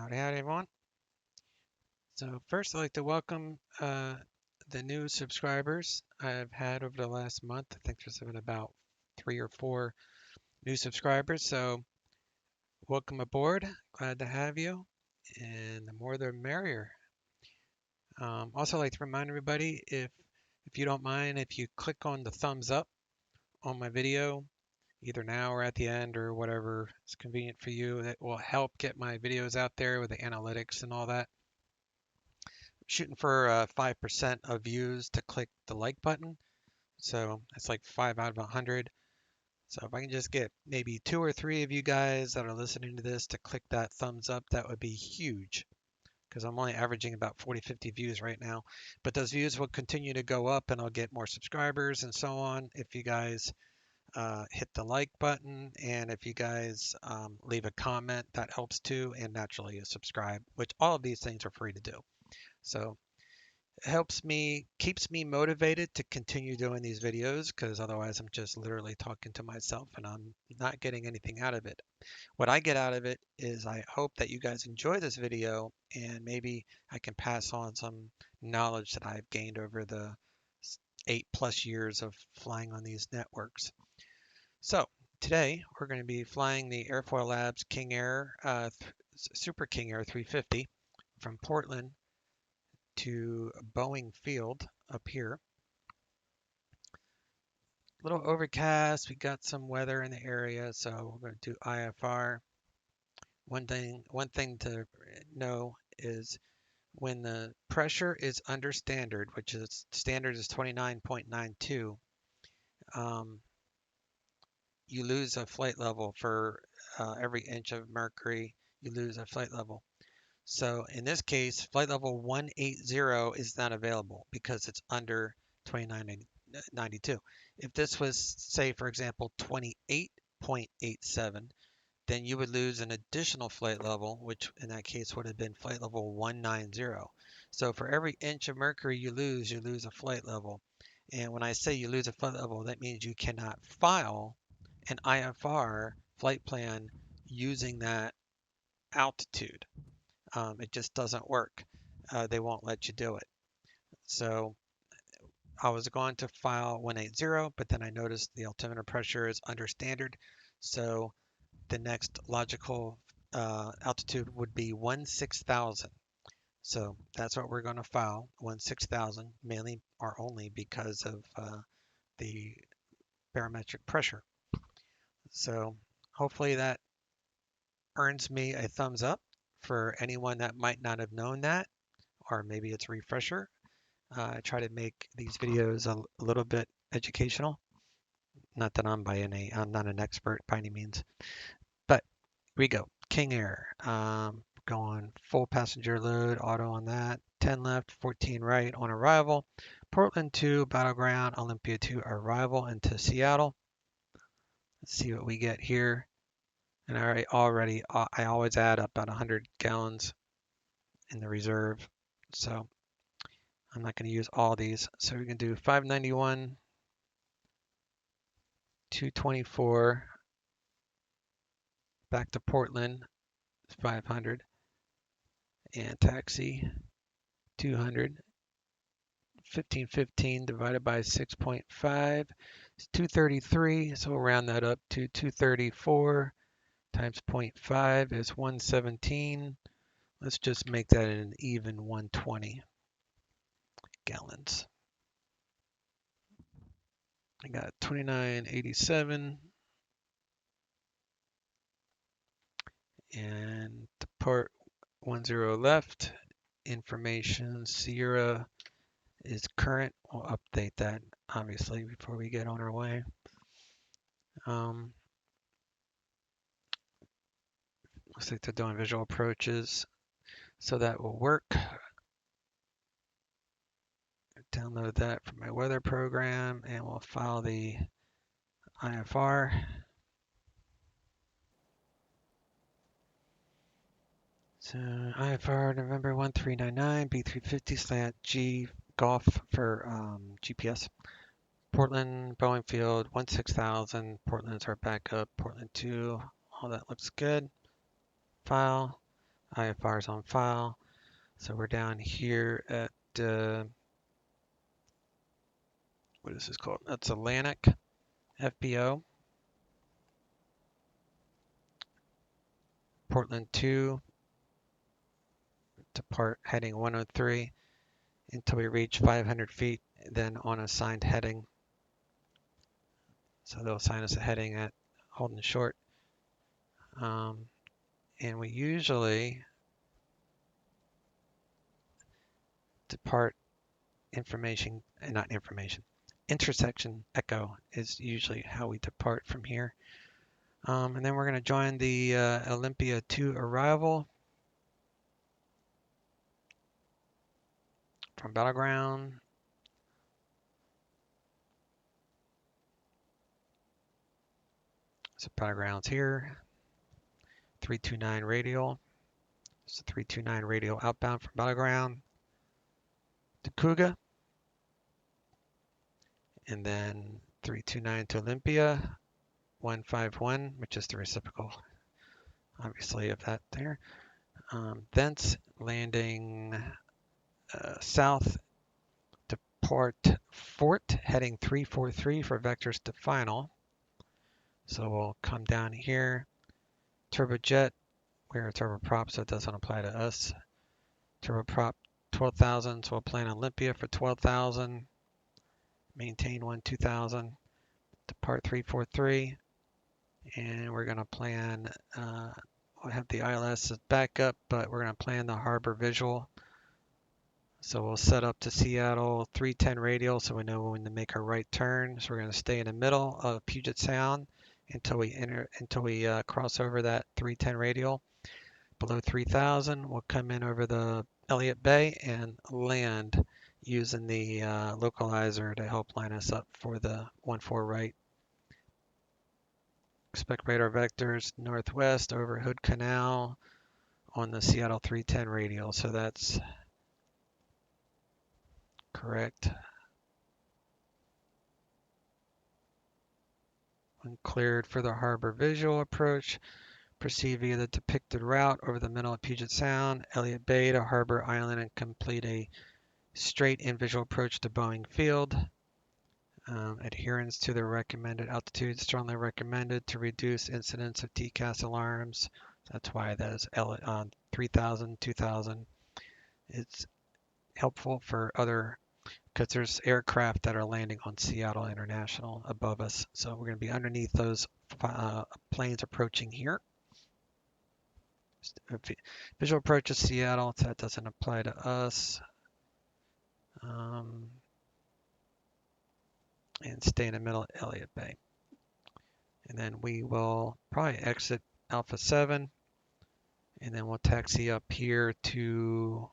Howdy, everyone. So first, I'd like to welcome the new subscribers I've had over the last month. I think there's been about 3 or 4 new subscribers. So welcome aboard. Glad to have you. And the more the merrier. Also, I'd like to remind everybody, if you don't mind, if you click on the thumbs up on my video, either now or at the end or whatever is convenient for you, that will help get my videos out there with the analytics and all that. Shooting for 5% of views to click the like button. So it's like 5 out of 100. So if I can just get maybe 2 or 3 of you guys that are listening to this to click that thumbs up, that would be huge. Because I'm only averaging about 40, 50 views right now. But those views will continue to go up and I'll get more subscribers and so on if you guys hit the like button. And if you guys leave a comment, that helps too. And naturally, a subscribe, which all of these things are free to do. So helps me, keeps me motivated to continue doing these videos because otherwise I'm just literally talking to myself and I'm not getting anything out of it. What I get out of it is I hope that you guys enjoy this video and maybe I can pass on some knowledge that I've gained over the 8+ years of flying on these networks. So today we're going to be flying the Airfoil Labs King Air, Super King Air 350 from Portland to Boeing Field up here. A little overcast. We got some weather in the area, so we're going to do IFR. One thing to know is when the pressure is under standard, which is standard is 29.92, you lose a flight level for every inch of mercury. You lose a flight level. So in this case, flight level 180 is not available because it's under 29.92. If this was, say, for example, 28.87, then you would lose an additional flight level, which in that case would have been flight level 190. So for every inch of mercury you lose a flight level. And when I say you lose a flight level, that means you cannot file an IFR flight plan using that altitude. It just doesn't work. They won't let you do it. So I was going to file 180, but then I noticed the altimeter pressure is under standard. So the next logical altitude would be 16,000. So that's what we're going to file, 16,000, mainly or only because of the barometric pressure. So hopefully that earns me a thumbs up for anyone that might not have known that, or maybe it's a refresher. I try to make these videos a little bit educational. Not that I'm not an expert by any means, but here we go. King Air, going full passenger load, auto on that. 10 left, 14 right on arrival. Portland to Battleground, Olympia to arrival into Seattle. Let's see what we get here. And I always add up about 100 gallons in the reserve. So I'm not going to use all these. So we can do 591, 224, back to Portland, 500, and taxi, 200. 1515 divided by 6.5 is 233. So we'll round that up to 234 times 0.5 is 117. Let's just make that an even 120 gallons. I got 2987 and depart 10 left. Information Sierra is current. We'll update that obviously before we get on our way. Looks like they're doing visual approaches, so that will work. Download that from my weather program and we'll file the IFR. So IFR November 1399 B350 slant G Golf for GPS. Portland, Boeing Field, 16,000. Portland's our backup. Portland 2, all that looks good. File. IFRs on file. So we're down here at, what is this called? That's Atlantic FBO. Portland 2, depart heading 103 until we reach 500 feet, then on assigned heading. So they'll assign us a heading at Holden Short. And we usually depart intersection echo is usually how we depart from here. And then we're going to join the Olympia 2 arrival from Battleground. So Battleground's here. 329 radial. It's a 329 radial outbound from Battleground to Cougar. And then 329 to Olympia. 151, which is the reciprocal, obviously, of that there. Thence landing south to Port Fort, heading 343 for vectors to final. So we'll come down here. Turbojet, we're a turboprop, so it doesn't apply to us. Turboprop 12,000, so we'll plan Olympia for 12,000. Maintain 2000. Depart 343. And we're going to plan, we'll have the ILS as backup, but we're going to plan the harbor visual. So we'll set up to Seattle 310 radial so we know when to make our right turn. So we're going to stay in the middle of Puget Sound until we cross over that 310 radial. Below 3000, we'll come in over the Elliott Bay and land using the localizer to help line us up for the 14 right. Expect radar vectors northwest over Hood Canal on the Seattle 310 radial. So that's correct. When cleared for the harbor visual approach, proceed via the depicted route over the middle of Puget Sound, Elliott Bay to Harbor Island, and complete a straight in visual approach to Boeing Field. Adherence to the recommended altitude, strongly recommended to reduce incidence of TCAS alarms. That's why that is 3,000, 2,000. It's helpful for other, because there's aircraft that are landing on Seattle International above us. So we're going to be underneath those planes approaching here. Visual approach to Seattle, so that doesn't apply to us. And stay in the middle of Elliott Bay. And then we will probably exit Alpha 7. And then we'll taxi up here to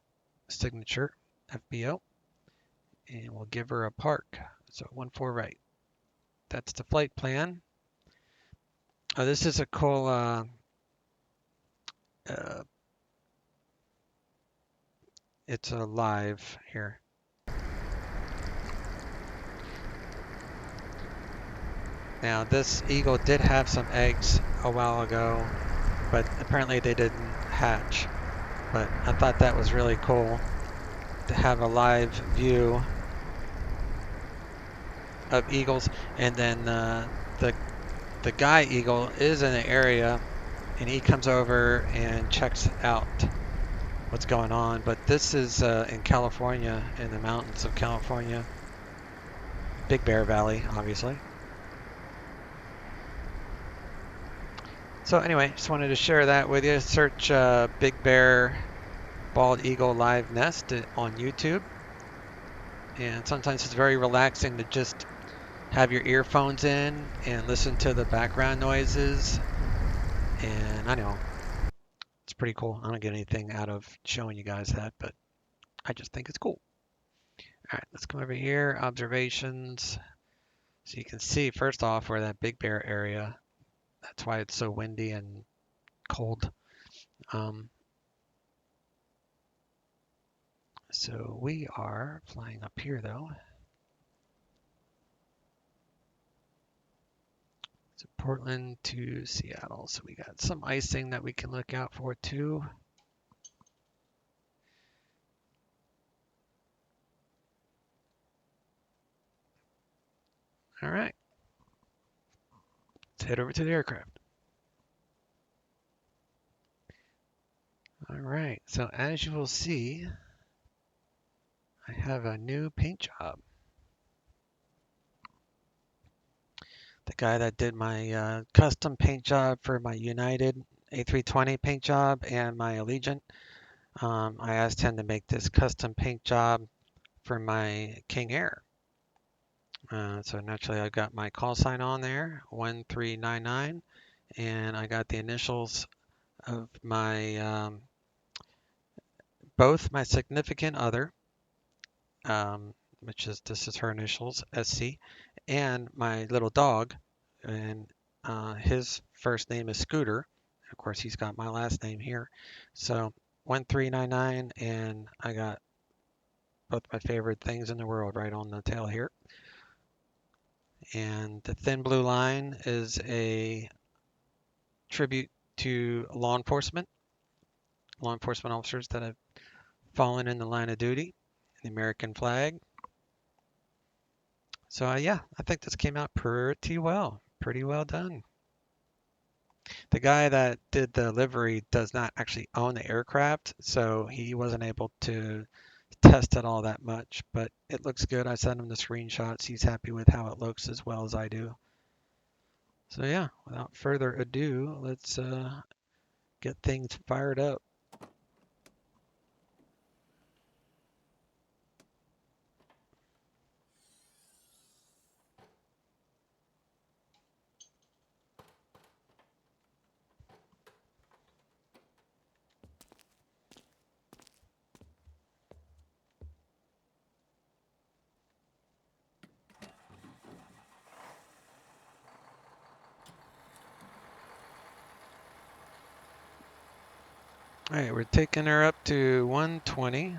Signature FBO. And we'll give her a park. So 14 right. That's the flight plan. This is a cool it's a live here. Now this eagle did have some eggs a while ago, but apparently they didn't hatch. But I thought that was really cool to have a live view of eagles. And then the guy eagle is in the area, and he comes over and checks out what's going on. But this is in California, in the mountains of California, Big Bear Valley, obviously. So anyway, just wanted to share that with you. Search Big Bear Bald Eagle Live Nest on YouTube. And sometimes it's very relaxing to just have your earphones in and listen to the background noises. And I know it's pretty cool. I don't get anything out of showing you guys that, but I just think it's cool. All right, let's come over here. Observations. So you can see, first off, where that Big Bear area. That's why it's so windy and cold. So we are flying up here, though. So Portland to Seattle. So we got some icing that we can look out for, too. All right, let's head over to the aircraft. All right, so as you will see, I have a new paint job. The guy that did my custom paint job for my United A320 paint job and my Allegiant, I asked him to make this custom paint job for my King Air. So naturally I got my call sign on there, 1399, and I got the initials of my both my significant other, which is this is her initials, SC, and my little dog, and his first name is Scooter. Of course, he's got my last name here. So 1399, and I got both my favorite things in the world right on the tail here. And the thin blue line is a tribute to law enforcement officers that have fallen in the line of duty, the American flag. So yeah, I think this came out pretty well done. The guy that did the livery does not actually own the aircraft, so he wasn't able to test it all that much, but it looks good. I sent him the screenshots. He's happy with how it looks as well as I do. So yeah, without further ado, let's get things fired up. All right, we're taking her up to 120.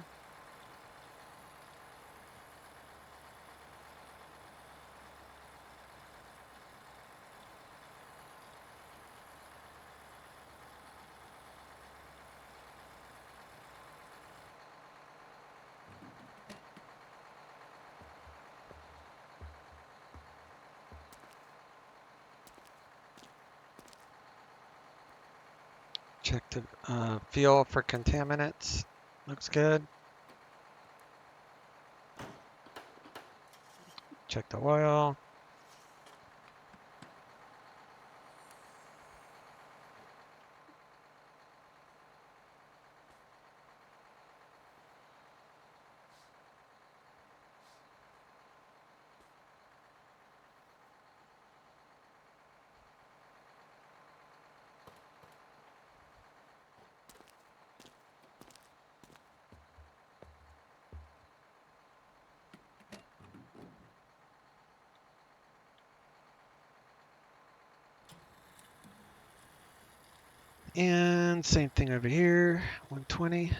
Check the fuel for contaminants. Looks good. Check the oil. And same thing over here, 120.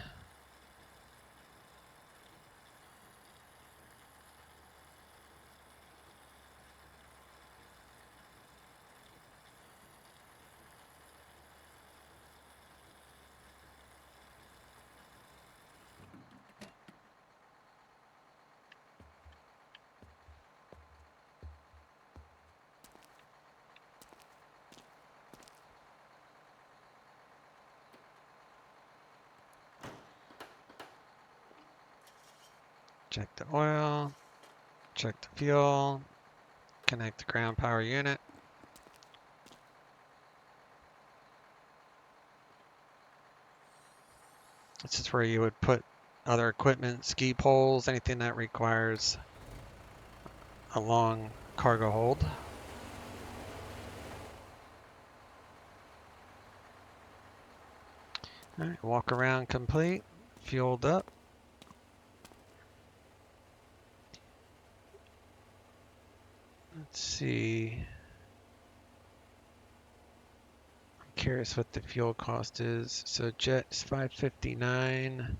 Check the oil, check the fuel, connect the ground power unit. This is where you would put other equipment, ski poles, anything that requires a long cargo hold. All right, walk around complete, fueled up. Let's see. I'm curious what the fuel cost is. So jet's $5.59.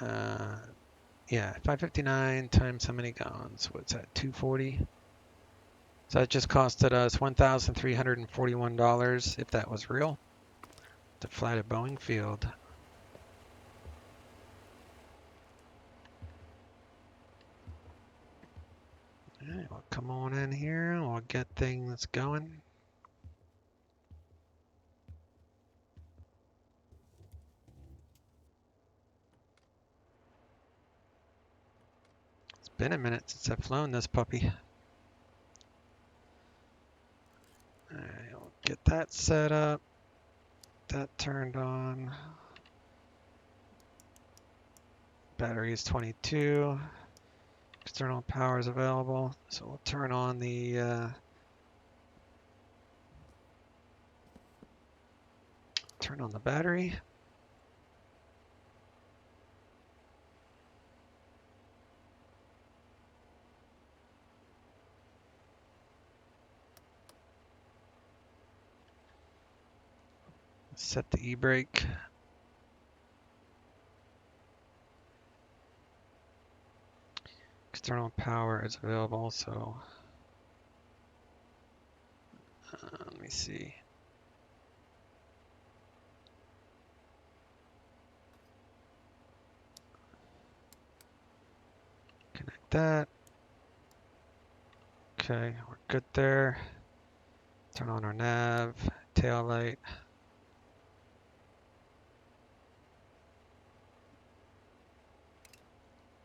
Yeah, $5.59 times how many gallons? What's that? 240. So that just costed us $1,341 if that was real to fly to Boeing Field. Alright, we'll come on in here. We'll get things going. It's been a minute since I've flown this puppy. Alright, we'll get that set up. That turned on. Battery is 22. External power is available. So we'll turn on the battery. Set the e-brake. External power is available, so let me see. Connect that. Okay, we're good there. Turn on our nav, tail light.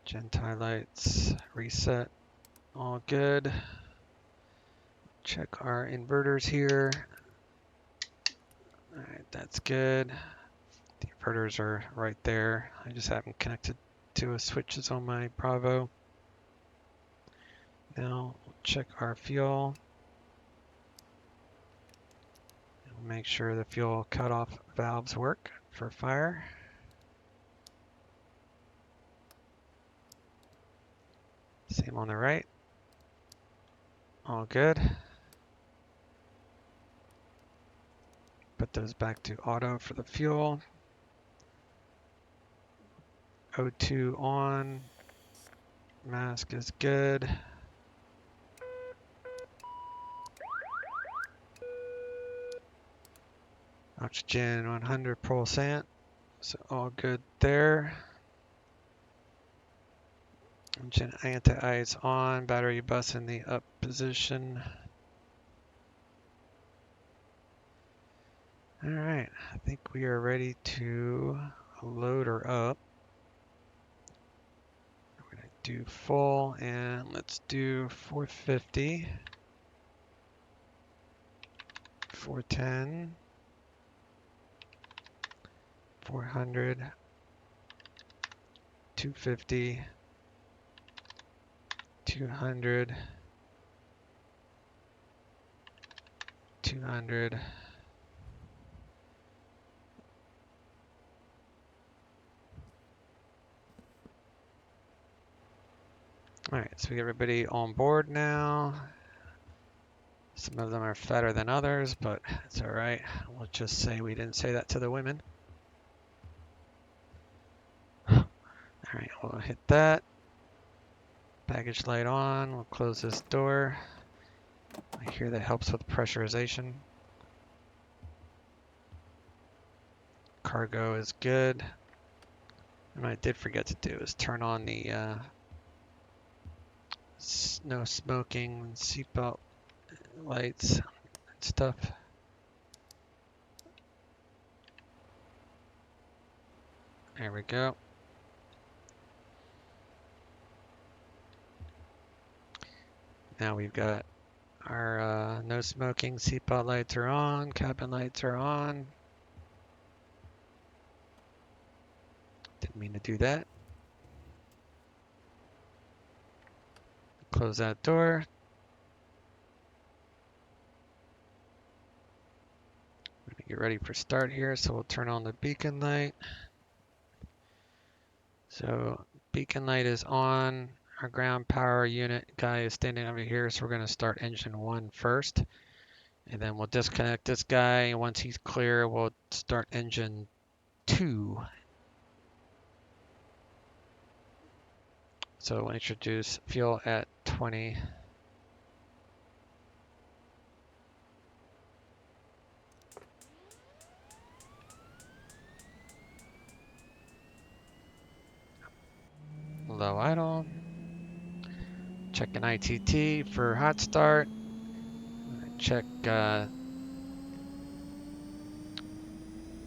Gentile lights, reset, all good. Check our inverters here. All right, that's good. The inverters are right there. I just haven't connected to a switches on my Bravo. Now we'll check our fuel. We'll make sure the fuel cutoff valves work for fire. Same on the right. All good. Put those back to auto for the fuel. O2 on. Mask is good. Oxygen 100%. So all good there. Engine anti-ice on. Battery bus in the up position. All right, I think we are ready to load her up. We're gonna do full and let's do 450, 410, 400, 250, 200, 200. All right, so we got everybody on board now. Some of them are fatter than others, but it's all right. We'll just say we didn't say that to the women. All right, we'll hit that. Baggage light on. We'll close this door. I hear that helps with pressurization. Cargo is good. And what I did forget to do is turn on the no smoking seatbelt lights and stuff. There we go. Now we've got our no smoking seatbelt lights are on, cabin lights are on. Didn't mean to do that. Close that door. We're gonna get ready for start here, so we'll turn on the beacon light. So beacon light is on. Our ground power unit guy is standing over here, so we're going to start engine 1 first. And then we'll disconnect this guy, and once he's clear, we'll start engine 2. So we'll introduce fuel at 20. Low idle. Check an ITT for hot start. Check the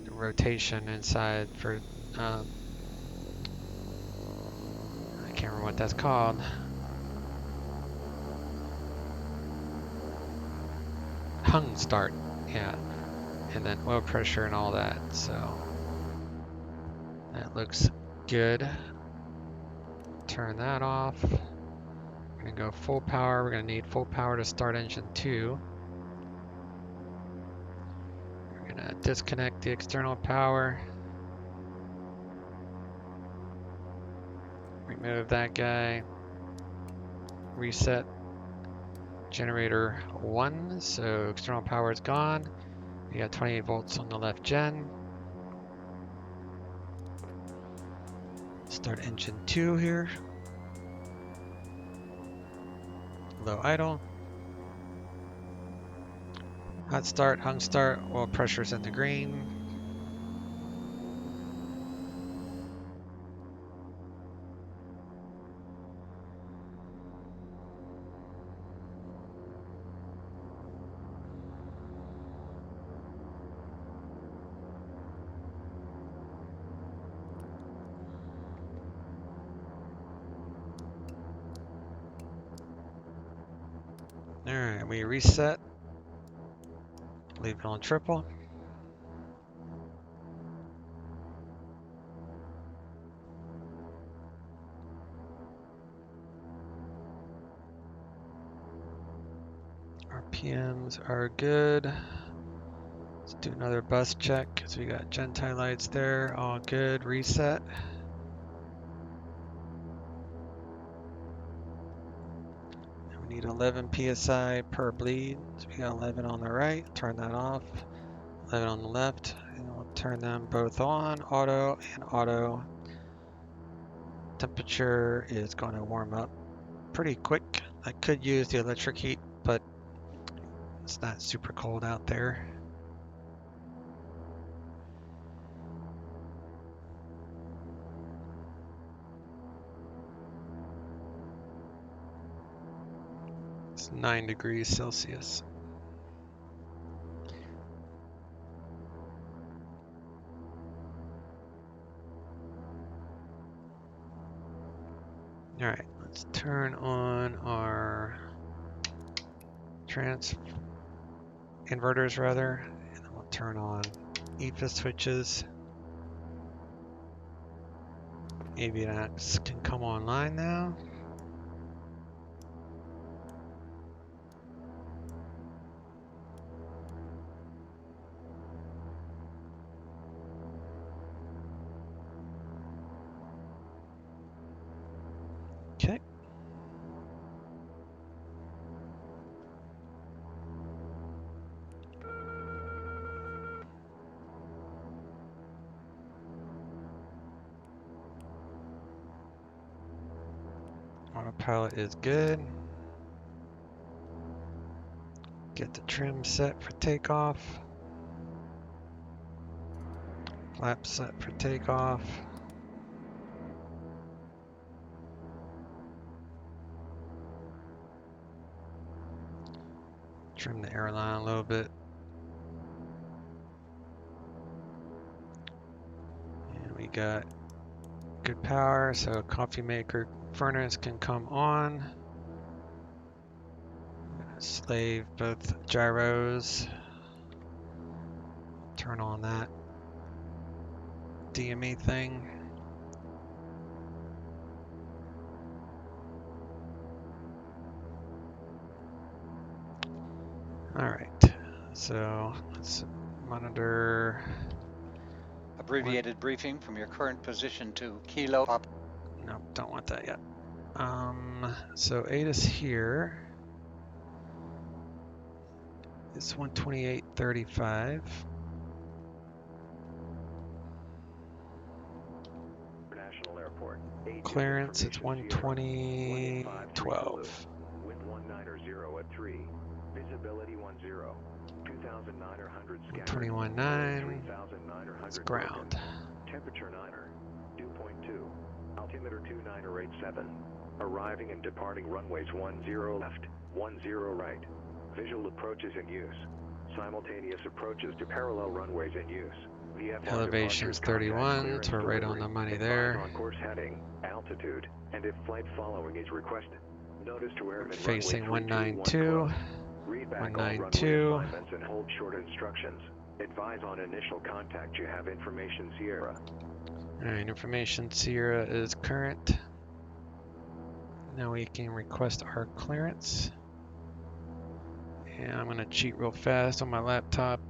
rotation inside for, I can't remember what that's called. Hung start, yeah. And then oil pressure and all that, so that looks good. Turn that off. We're gonna go full power. We're gonna need full power to start engine 2. We're gonna disconnect the external power. Remove that guy. Reset generator 1, so external power is gone. We got 28 volts on the left gen. Start engine 2 here. Low idle. Hot start, hung start, oil pressure's in the green. Alright, we reset. Leave it on triple. RPMs are good. Let's do another bus check because we got Gentile lights there. All good. Reset. And we need 11 psi per bleed. So we got 11 on the right. Turn that off. 11 on the left. And we'll turn them both on. Auto and auto. Temperature is going to warm up pretty quick. I could use the electric heat, but it's not super cold out there. It's 9 degrees Celsius. All right, let's turn on our inverters rather, and then we'll turn on EFIS switches. AVX can come online now. Okay. Autopilot is good. Get the trim set for takeoff. Flap set for takeoff. Trim the airline a little bit. And we got good power, so coffee maker furnace can come on. Slave both gyros. Turn on that DME thing. All right, so let's monitor. Abbreviated briefing from your current position to Kilo. Nope, don't want that yet. So ATIS here is 128.35. International Airport. Clearance is 120.12. Wind 190 at 3. Visibility 10. 2,900 scattered. 121.9. 3,900 It's ground. Temperature 9er. Dew point 2. Altimeter 2987. Arriving and departing runways 10 left, 10 right. Visual approaches in use. Simultaneous approaches to parallel runways in use. VFR Elevation's departures, contact 31, clearance so we're right on delivery. the money Advise there. on course heading, altitude, and if flight following is requested. Notice to We're airmen facing runway 32 192, close. Read back all runway 192. assignments and hold short instructions. Advise on initial contact. You have information Sierra. Alright, information Sierra is current. Now we can request our clearance. And I'm going to cheat real fast on my laptop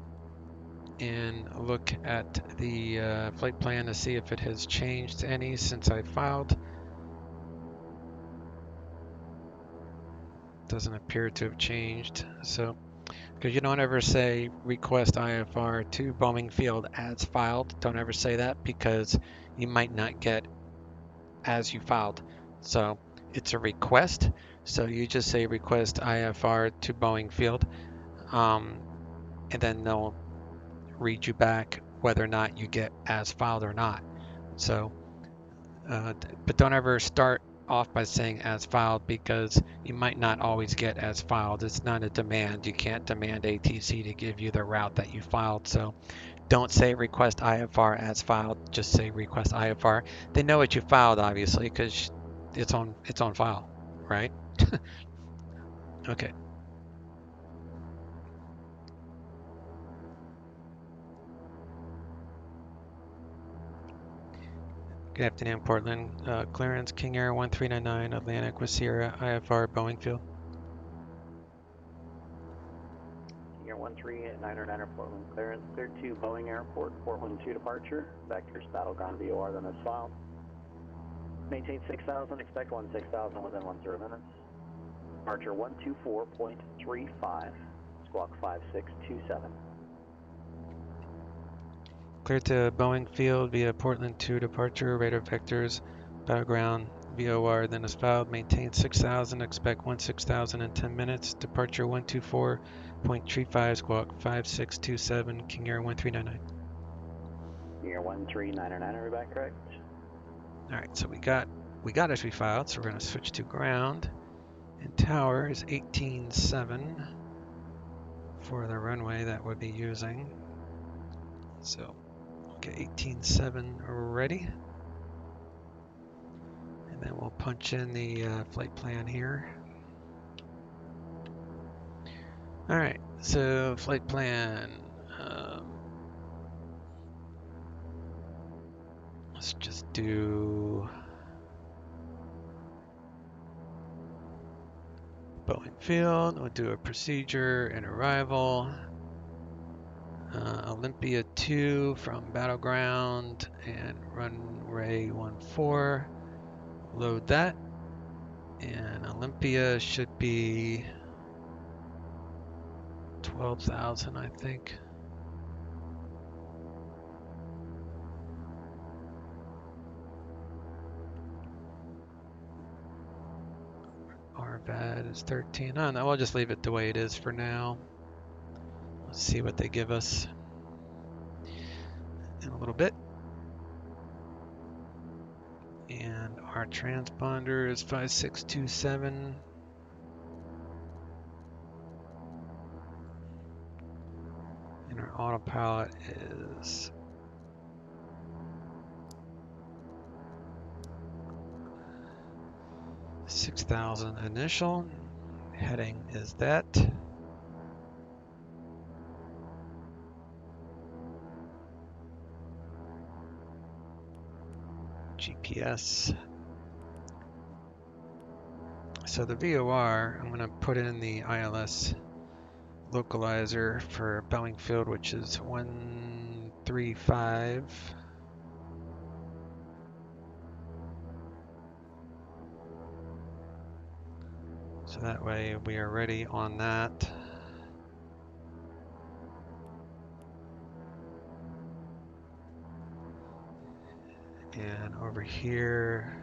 and look at the flight plan to see if it has changed any since I filed. Doesn't appear to have changed. So, because you don't ever say request IFR to Boeing Field as filed. Don't ever say that because you might not get as you filed. So it's a request. So you just say request IFR to Boeing Field, and then they'll read you back whether or not you get as filed or not. So, but don't ever start off by saying as filed because you might not always get as filed. It's not a demand. You can't demand ATC to give you the route that you filed. So don't say request IFR as filed. Just say request IFR. They know what you filed, obviously, because it's on file, right? Okay. Good afternoon, Portland. Clearance King Air 1399 Atlantic with Sierra IFR Boeing Field. King Air 1399 Portland clearance, cleared to Boeing Airport, 412 departure. Vectors battleground VOR then as filed. Maintain 6000, expect 16,000 within 10 minutes. Departure 124.35, squawk 5627. Cleared to Boeing Field via Portland 2 departure, radar vectors, battleground, VOR, then as filed, maintain 6000, expect 16,000 in 10 minutes, departure 124.35, squawk 5627, King Air 1399. King Air 1399, are we back correct? Alright, so we got as we filed, so we're going to switch to ground, and tower is 18.7 for the runway that we'll be using. So get 18.7 ready. And then we'll punch in the flight plan here. All right, so flight plan. Let's just do Boeing Field. We'll do a procedure and arrival. Olympia 2 from Battleground and runway 14. Load that. And Olympia should be 12,000, I think. RVAD is 13. Oh, no, we'll just leave it the way it is for now. Let's see what they give us in a little bit. And our transponder is 5627. And our autopilot is 6,000 initial. Heading is that. GPS. So the VOR, I'm going to put in the ILS localizer for Boeing Field, which is 135. So that way we are ready on that. And over here,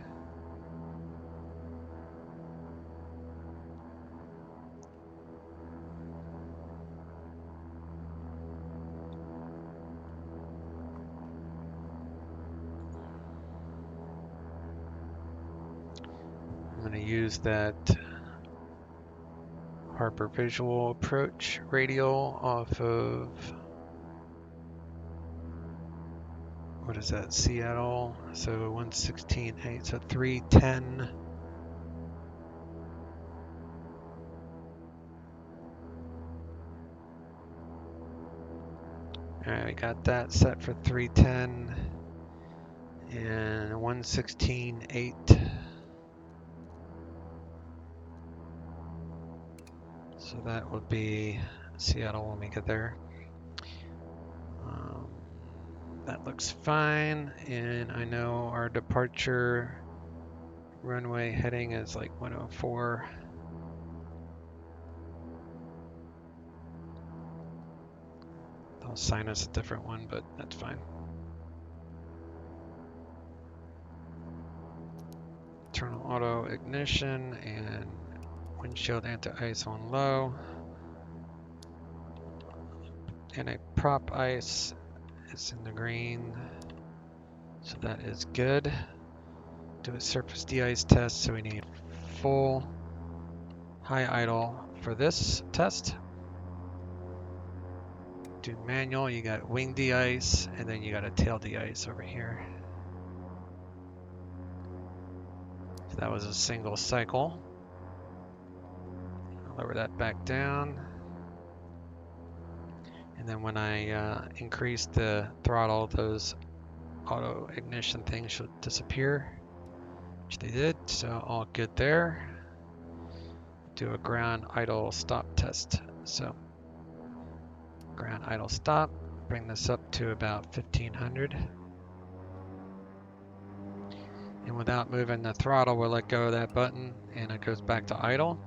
I'm going to use that Harbor Visual approach radial off of, what is that, Seattle? So 116.8, so 310. Alright, we got that set for 310 and 116.8. So that would be Seattle when we get there. That looks fine, and I know our departure runway heading is like 104. They'll assign us a different one, but that's fine. Internal auto ignition and windshield anti-ice on low. And a prop ice is in the green, so that is good. Do a surface de-ice test, so we need full high idle for this test. Do manual, you got wing de-ice, and then you got a tail de-ice over here. So that was a single cycle. I'll lower that back down. And then when I increase the throttle, those auto ignition things should disappear, which they did, so all good there. Do a ground idle stop test. So ground idle stop, bring this up to about 1500. And without moving the throttle, we'll let go of that button and it goes back to idle,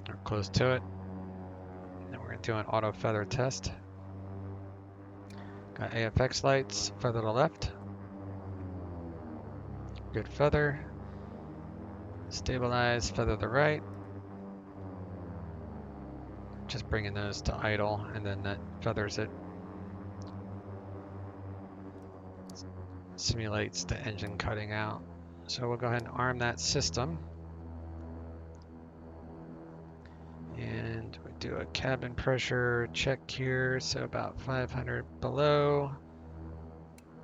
or close to it. And then we're going to do an auto feather test. Got AFX lights, feather to the left. Good feather. Stabilize, feather to the right. Just bringing those to idle, and then that feathers it. Simulates the engine cutting out. So we'll go ahead and arm that system. And we do a cabin pressure check here, so about 500 below.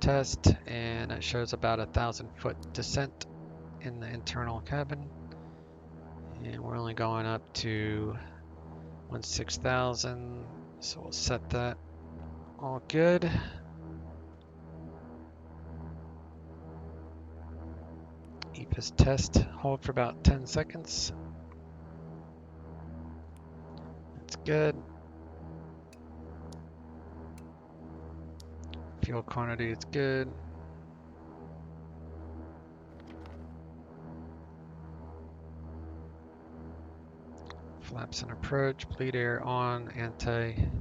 Test, and it shows about 1,000-foot descent in the internal cabin. And we're only going up to 16,000, so we'll set that all good. EPIS test, hold for about 10 seconds. That's good. Fuel quantity is good. Flaps and approach, bleed air on, anti-engine,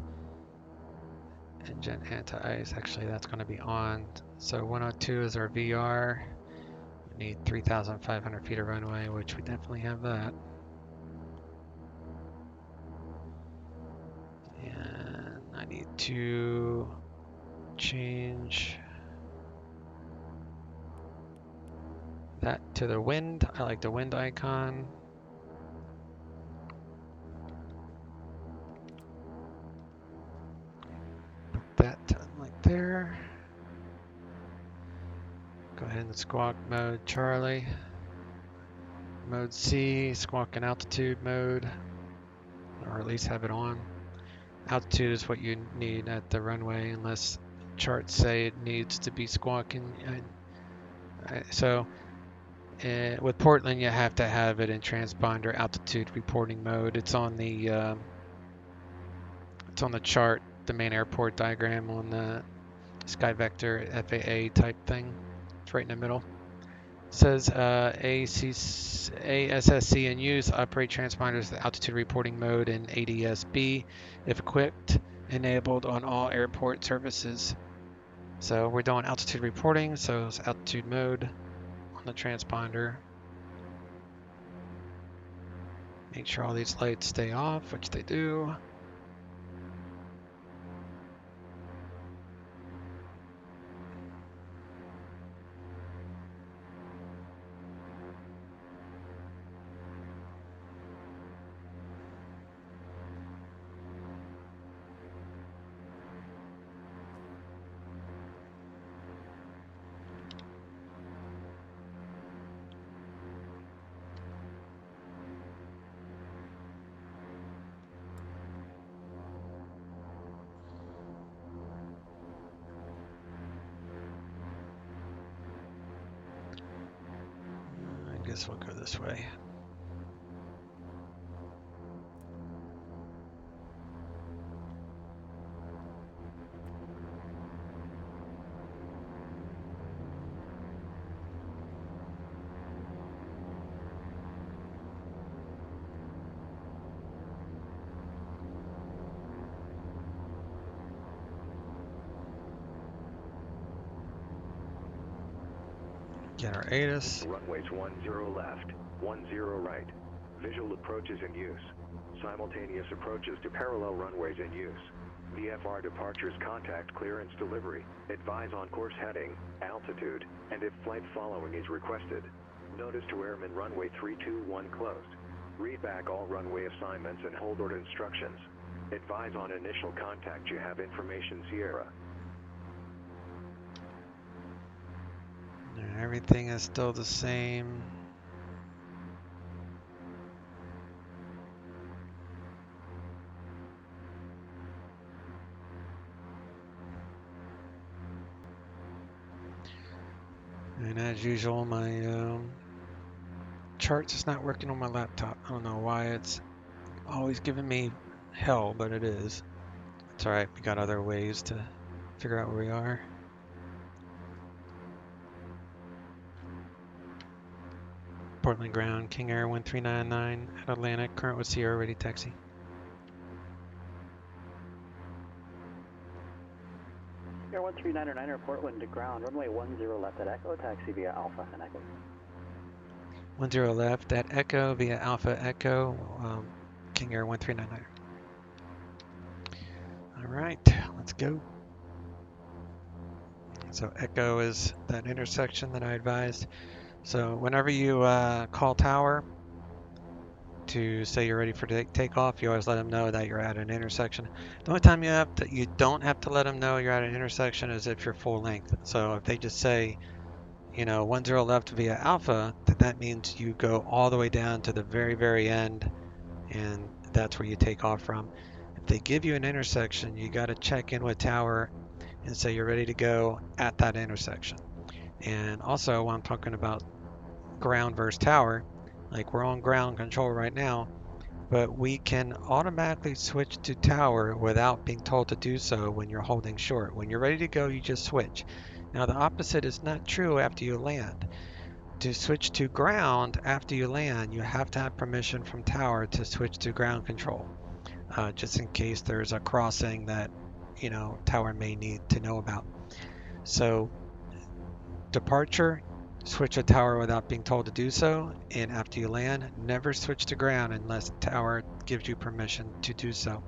anti-ice. Actually, that's going to be on. So 102 is our VR. We need 3,500 feet of runway, which we definitely have that. And I need to change that to the wind. I like the wind icon. Put that like there. Go ahead and squawk mode Charlie. Mode C, squawk in altitude mode, or at least have it on. Altitude is what you need at the runway, unless charts say it needs to be squawking. So with Portland, you have to have it in transponder altitude reporting mode. It's on the chart, the main airport diagram on the Sky Vector FAA type thing. It's right in the middle. It says ASSC in use, operate transponders with altitude reporting mode in ADS-B if equipped, enabled on all airport services. So we're doing altitude reporting, so it's altitude mode on the transponder. Make sure all these lights stay off, which they do. guess we'll go this way. Get our ATIS. Runways 10 left, 10 right. Visual approaches in use. Simultaneous approaches to parallel runways in use. VFR departures contact clearance delivery. Advise on course heading, altitude, and if flight following is requested. Notice to airmen runway 321 closed. Read back all runway assignments and hold order instructions. Advise on initial contact you have information Sierra. Everything is still the same. And as usual, my charts is not working on my laptop. I don't know why it's always giving me hell, but it is. It's alright, we got other ways to figure out where we are. Portland ground, King Air 1399 at Atlantic, current with Sierra, ready taxi. Air 1399 Portland to ground, runway 10 left at Echo, taxi via Alpha and Echo. 10 left at Echo via Alpha Echo, King Air 1399. Alright, let's go. So Echo is that intersection that I advised. So whenever you call tower to say you're ready for takeoff, you always let them know that you're at an intersection. The only time you don't have to let them know you're at an intersection is if you're full length. So if they just say, 10 left via Alpha, that means you go all the way down to the very, very end, and that's where you take off from. If they give you an intersection, you got to check in with tower and say you're ready to go at that intersection. And also, when I'm talking about ground versus tower, like we're on ground control right now, but we can automatically switch to tower without being told to do so when you're holding short. When you're ready to go, you just switch. Now the opposite is not true after you land. To switch to ground after you land, you have to have permission from tower to switch to ground control, just in case there's a crossing that tower may need to know about. So departure, switch to tower without being told to do so, and after you land, never switch to ground unless tower gives you permission to do so.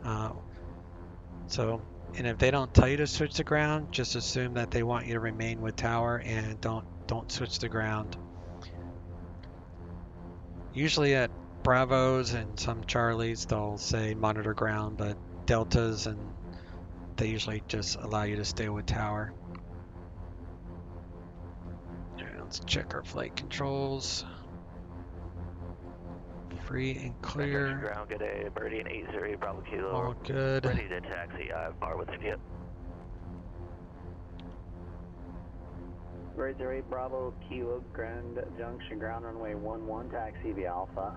And if they don't tell you to switch to ground, just assume that they want you to remain with tower and don't switch to ground. Usually at Bravos and some Charlies, they'll say monitor ground, but Deltas and they usually just allow you to stay with tower. Let's check our flight controls. Free and clear. Ground, good day, Meridian 80 Bravo Kilo. All good. Ready to taxi, IFR with you. Meridian 08 Bravo Kilo, Grand Junction, ground runway 11, taxi via Alpha.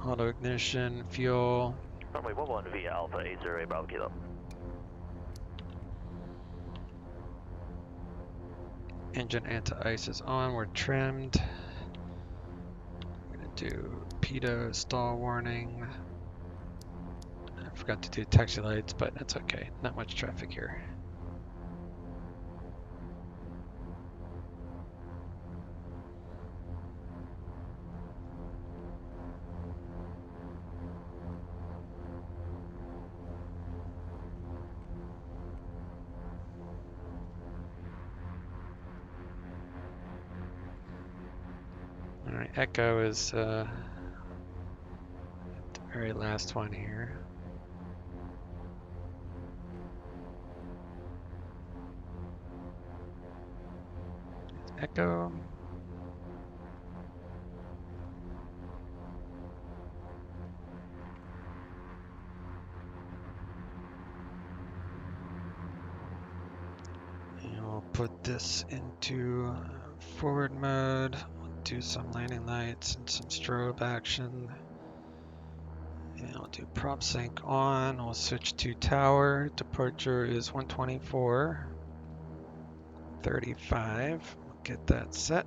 Auto ignition, fuel. Runway 11 via Alpha 80 Bravo Kilo. Engine anti-ice is on, we're trimmed. I'm gonna do PITO stall warning. I forgot to do taxi lights, but that's okay. Not much traffic here. Alright, Echo is the very last one here. Echo. And we'll put this into forward mode. do some landing lights and some strobe action. And I'll do prop sync on. We'll switch to tower. Departure is 124.35. We'll get that set.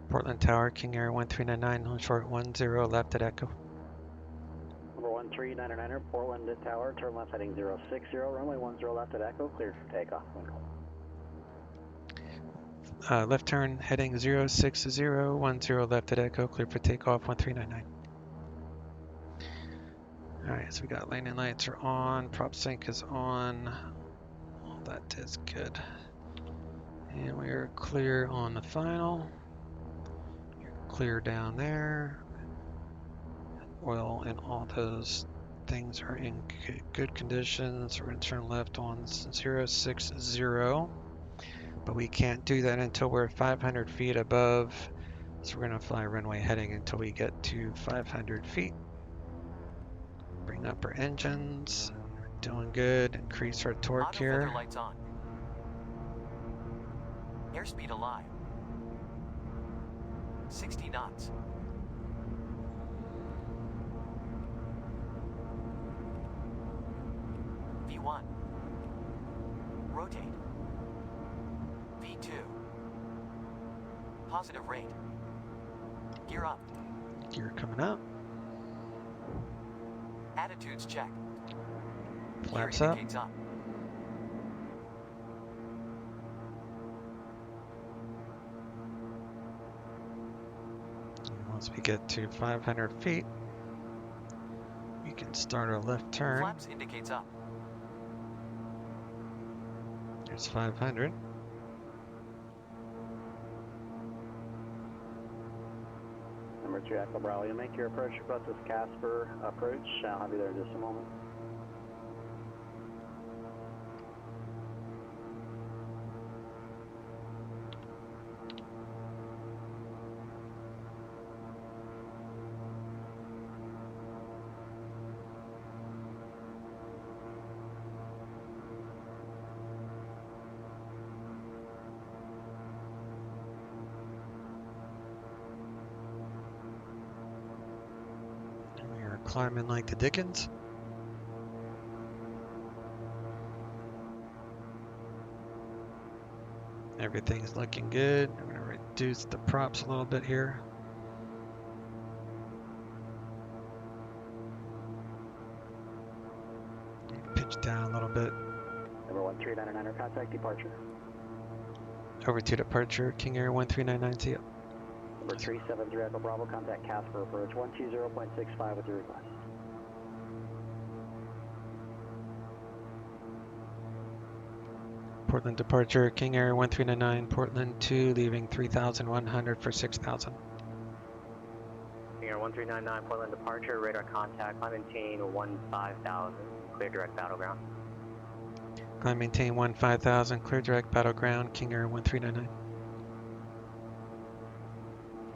Portland Tower, King Air 1399, hold short 10 left at Echo. Number 1399er, Portland Tower, turn left heading 060, runway 10 left at Echo, cleared for takeoff. Left turn heading 060, 10 left at Echo, clear for takeoff 1399. Alright, so we got landing lights are on, prop sync is on, all that is good. And we are clear on the final. You're clear down there. Oil and all those things are in good conditions. We're going to turn left on 060, but we can't do that until we're 500 feet above. So we're going to fly runway heading until we get to 500 feet. Bring up our engines. Doing good. Increase our torque here. Auto lights on. Airspeed alive. 60 knots. V1. Rotate. V2. Positive rate. Gear up. Gear coming up. Attitudes check. Flaps Gear up. indicates up. Once we get to 500 feet, we can start our left turn. Flaps indicates up. There's 500. Number 2 Echo Bravo, you make your approach across this Casper approach. I'll have you there in just a moment. We are climbing like the Dickens. Everything's looking good. I'm going to reduce the props a little bit here. Pitch down a little bit. Number 1399er, contact departure. Over to departure, King Air 1399, see ya. Number 373 Echo Bravo, contact Casper approach 120.65 with your request. Portland departure, King Air 1399, Portland 2, leaving 3,100 for 6,000. King Air 1399, Portland departure, radar contact, climb maintain 15,000, clear direct battleground. Climb maintain 15,000, clear direct battleground, King Air 1399.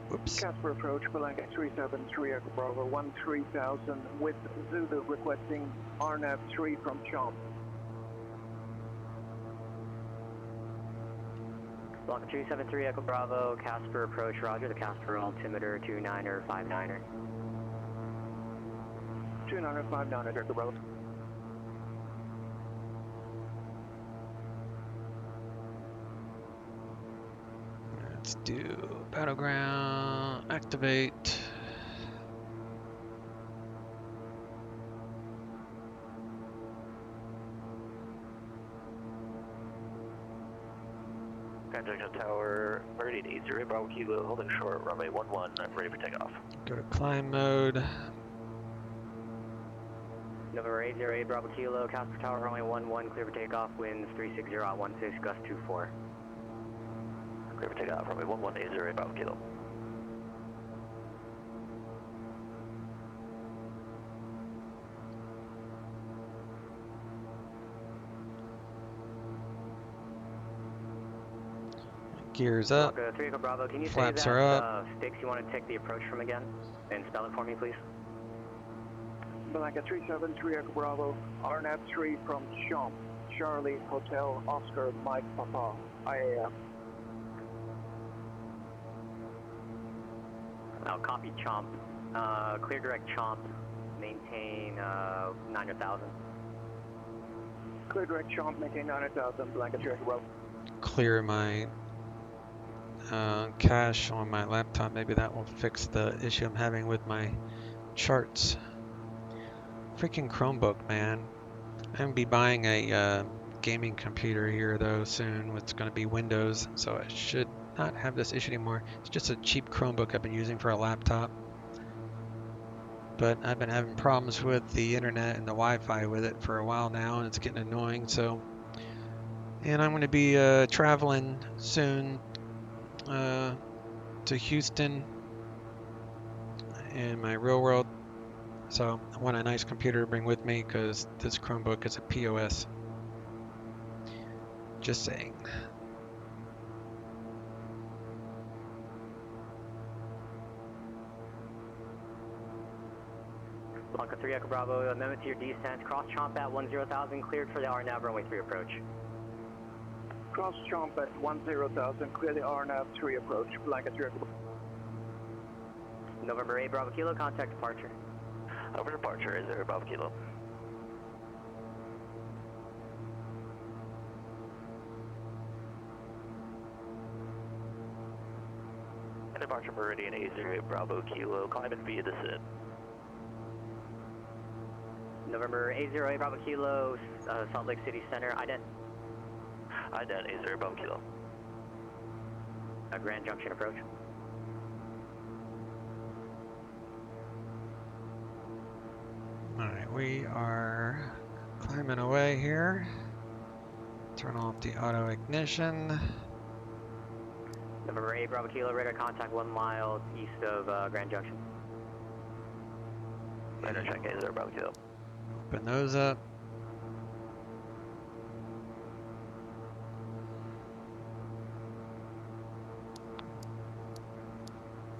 Whoops. Casper approach, Palanca 373 Echo Bravo 13,000 with Zulu requesting RNAV 3 from Chomp. Block 373 Echo Bravo, Casper approach, roger, the Casper altimeter 29er 59er. 29er 59er Echo Bravo. Let's do battleground, activate. Contact Tower, Meridian 80 Bravo Kilo, holding short, runway 11, ready for takeoff. Go to climb mode. November 808 Bravo Kilo, Casper Tower, runway 11, clear for takeoff, winds 360 at 16, gust 24. Clear for takeoff, runway 1180 Bravo Kilo. Gears up. Block 3 Echo Bravo, can you Flaps say are that up. sticks you want to take the approach from again? And spell it for me, please. Palanca 373 Echo Bravo, RNAV 3 from Chomp. Charlie Hotel Oscar Mike Papa, IAF. Copy Chomp. Clear direct Chomp. Maintain 900,000. Clear direct Chomp, maintain 900,000, blanket direct row. Clear my cache on my laptop. Maybe that will fix the issue I'm having with my charts. Freaking Chromebook, man. I'm gonna be buying a gaming computer here though soon. It's gonna be Windows, so I should not have this issue anymore. It's just a cheap Chromebook I've been using for a laptop. But I've been having problems with the internet and the Wi-Fi with it for a while now, and it's getting annoying. And I'm going to be traveling soon to Houston in my real world. So I want a nice computer to bring with me because this Chromebook is a POS. Just saying. Blanca 3 Echo Bravo, amendment to your descent. Cross Chomp at 10,000, cleared for the RNAV runway 3 approach. Cross Chomp at 10,000, clear the RNAV 3 approach, blanket direct row. November 8 Bravo Kilo, contact departure. Over departure, is there Bravo Kilo? And departure Meridian 808 Bravo Kilo, climbing via descent. November 808 Bravo Kilo, Salt Lake City Center, ident. Ident 80 Bravo Kilo. Grand Junction approach. Alright, we are climbing away here. Turn off the auto ignition. November 8 Bravo Kilo, radar contact 1 mile east of Grand Junction. Radar check 80 Bravo Kilo. Open those up.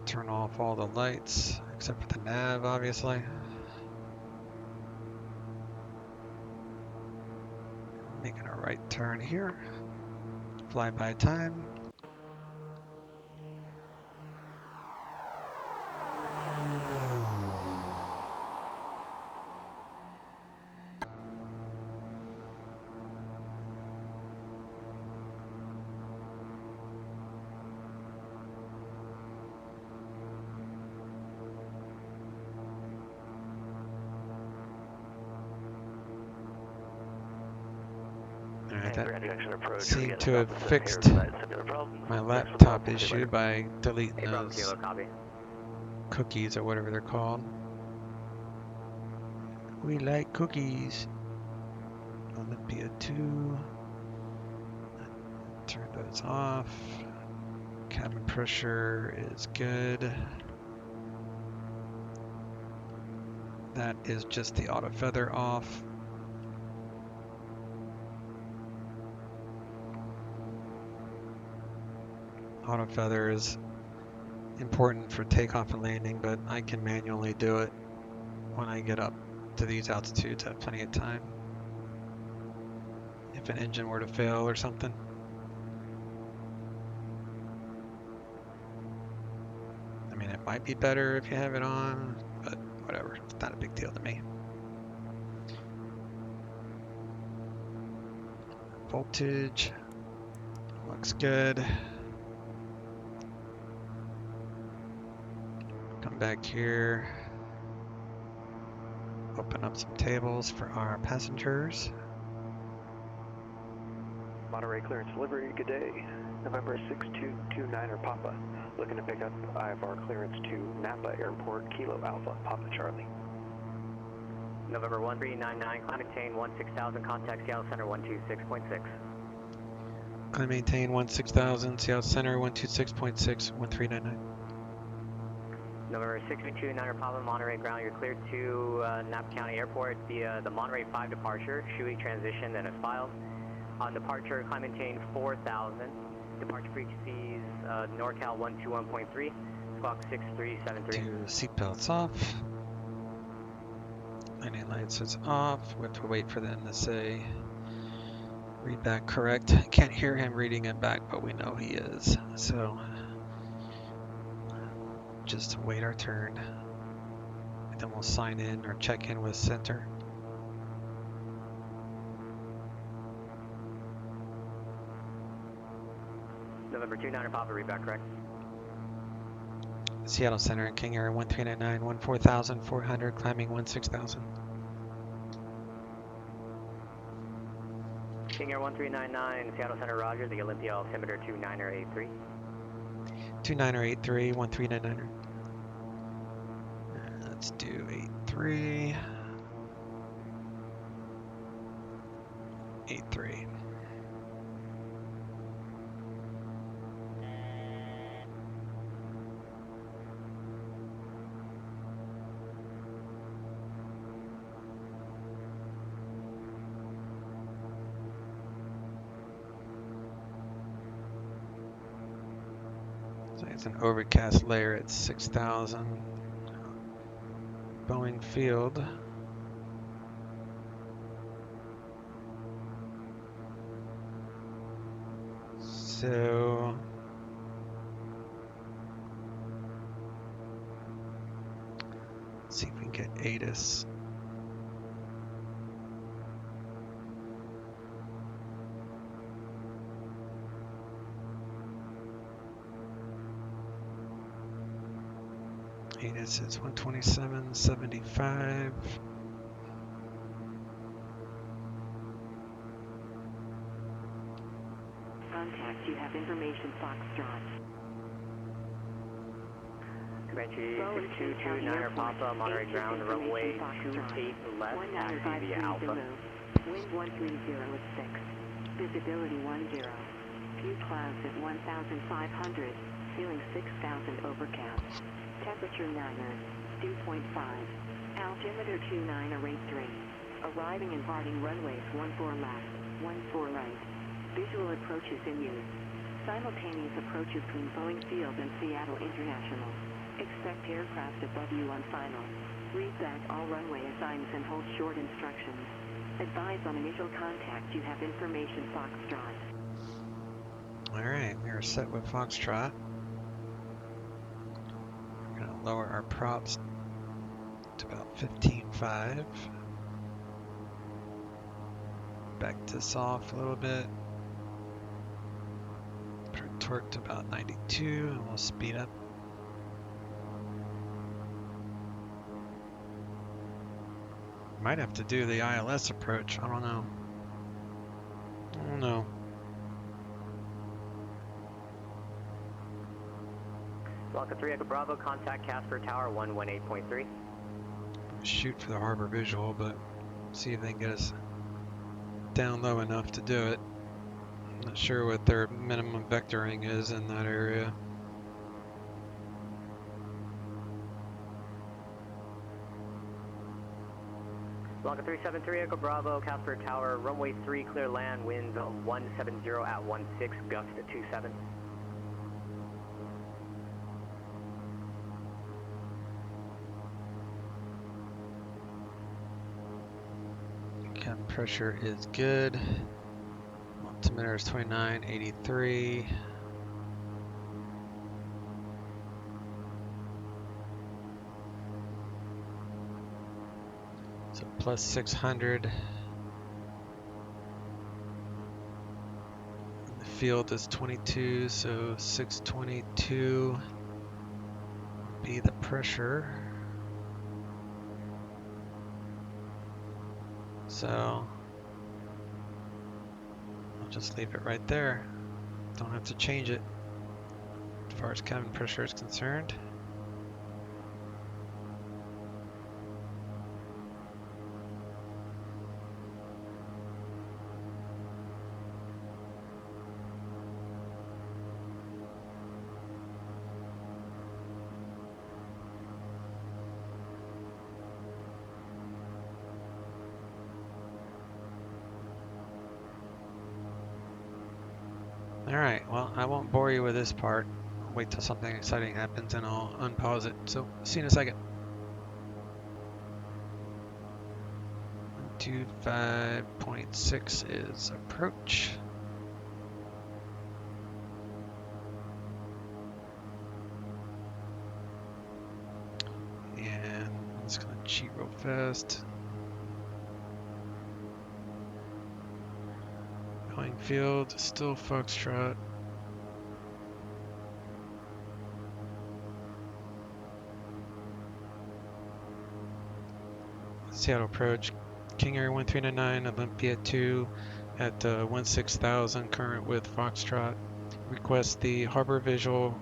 Turn off all the lights, except for the nav, obviously. Making a right turn here. Fly by time. Alright, that seemed to have fixed my laptop issue by deleting 8 Bravo those Kilo, copy. cookies or whatever they're called. We like cookies. Olympia 2. Turn those off. Cabin pressure is good. That is just the auto feather off. Auto feather is important for takeoff and landing, but I can manually do it when I get up to these altitudes. I have plenty of time. If an engine were to fail or something. I mean, it might be better if you have it on, but whatever. It's not a big deal to me. Voltage looks good. Come back here. Open up some tables for our passengers. Monterey clearance delivery, good day. November 6229er Papa. Looking to pick up IFR clearance to Napa Airport, Kilo Alpha, Papa Charlie. November 1399, climb maintain 16,000, contact Seattle Center 126.6. Climb maintain 16,000, Seattle Center 126.6, 1399. November 6229er Papa, Monterey ground, you're cleared to Napa County Airport via the Monterey 5 departure, Shui transition, then as filed. On departure, climb maintain 4,000. Departure frequencies, NorCal 121.3, squawk 6373. Do seatbelts off. Landing lights is off. We have to wait for them to say, read back correct. Can't hear him reading it back, but we know he is. So, just wait our turn. And then we'll sign in or check in with center. November 29er Papa, read back correct. Seattle Center and King Air 1399, 14,400, climbing 16,000. King Air 1399, Seattle Center, Roger, the Olympia altimeter 29er83. 29er 83, 1399er. Let's do 83. 83. So it's an overcast layer at 6,000. Boeing field. So let's see if we can get ATIS. ATIS is 127.75. Contact, you have information, Foxtrot. Comanche 6229er Papa, Monterey ground, runway 28 left, taxi via Alpha. Wind 130 is 6. Visibility 10. Few clouds at 1,500. Ceiling 6,000 overcast. Temperature 9er. Dew point 5. Altimeter 29er83. Arriving and parting runways 14 left, 14 right. Visual approaches in use. Simultaneous approaches between Boeing Field and Seattle International. Expect aircraft above you on final. Read back all runway assigns and hold short instructions. Advise on initial contact. You have information, Foxtrot. Alright, we are set with Foxtrot. We're going to lower our props to about 15.5. Back to soft a little bit. Put our torque to about 92 and we'll speed up. Might have to do the ILS approach. I don't know. Blanca 3 Echo Bravo, contact Casper Tower 118.3. Shoot for the harbor visual, but see if they can get us down low enough to do it. I'm not sure what their minimum vectoring is in that area. Blanca 373 Echo Bravo, Casper Tower, runway 3, clear land, winds 170 at 16, gust at 27. Cabin pressure is good. Altimeter is 2983. So plus 600. The field is 22, so 622 would be the pressure. So I'll just leave it right there. Don't have to change it as far as cabin pressure is concerned. Alright, well, I won't bore you with this part. I'll wait till something exciting happens and I'll unpause it. So, see you in a second. 125.6 is approach. fast. Going field, still Foxtrot. Seattle approach. King Air 1399, Olympia 2 at 16,000, current with Foxtrot. Request the harbor visual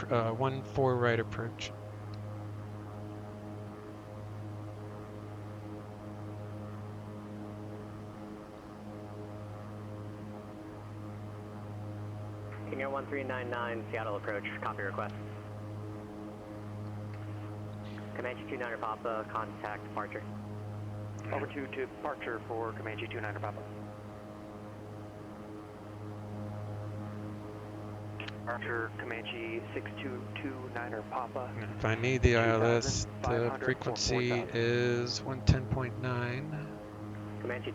14 right approach. King Air 1399, Seattle approach, copy request. Comanche 29er Papa, contact departure. Over to departure for Comanche 29er Papa. Departure Comanche 6229er Papa. If I need the ILS, the frequency is 110.9. Comanche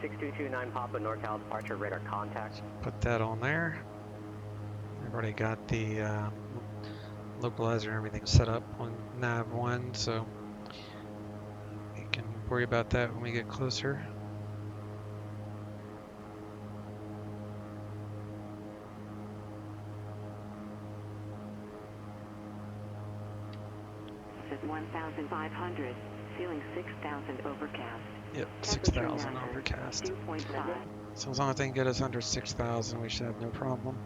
6229 Papa, NorCal departure, radar contact. Put that on there. I've already got the localizer and everything set up on nav1, so we can worry about that when we get closer. At 1,500, ceiling 6,000 overcast. Yep, Temperature 6,000 niner, overcast. 2.5. So as long as they can get us under 6,000, we should have no problem.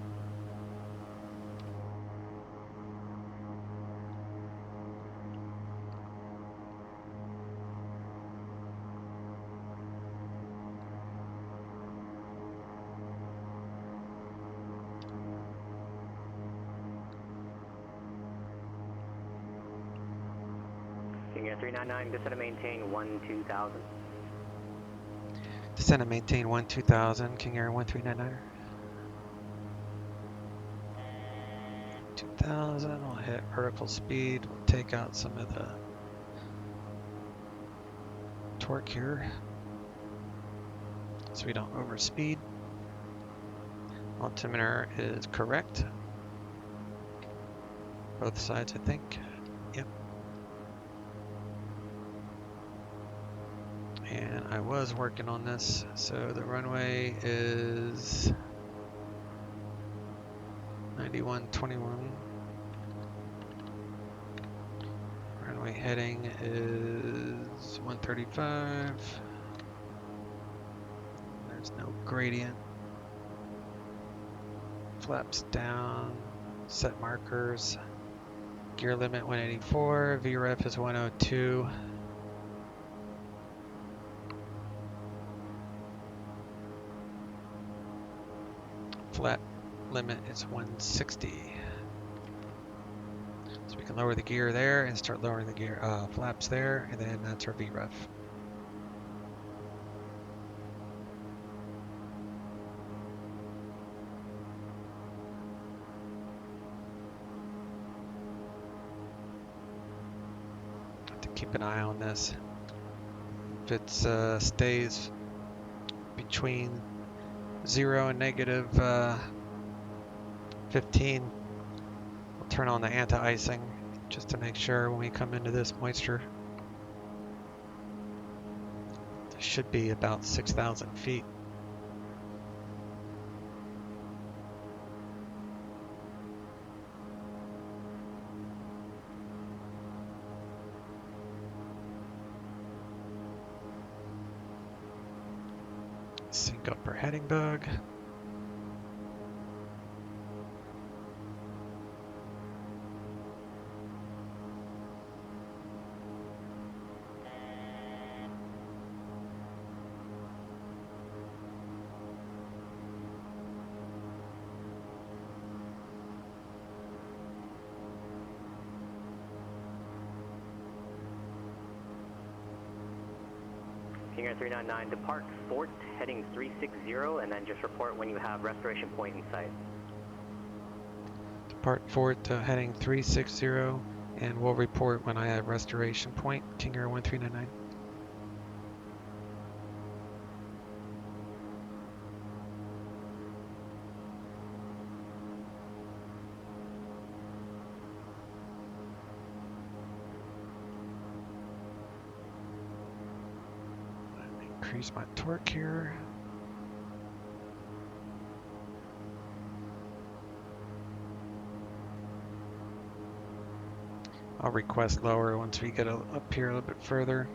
King Air 399, descend and maintain 12,000. Descend and maintain 12,000, King Air 1399. 2,000, we'll hit vertical speed, we'll take out some of the torque here so we don't overspeed. Altimeter is correct. Both sides, I think. Yep. And I was working on this, so the runway is 9121. Runway heading is 135. There's no gradient. Flaps down, set markers. Gear limit 184, VREF is 102. Flap limit is 160. So we can lower the gear there and start lowering the gear flaps there, and then that's our VREF. Have to keep an eye on this. If it stays between 0 and negative 15, we'll turn on the anti-icing just to make sure when we come into this moisture. It should be about 6,000 feet. Sync up our heading bug. King Air 399, depart Fort, heading 360, and then just report when you have restoration point in sight. Depart Fort heading 360, and we'll report when I have restoration point, King Air 1399. Increase my torque here. I'll request lower once we get up here a little bit further.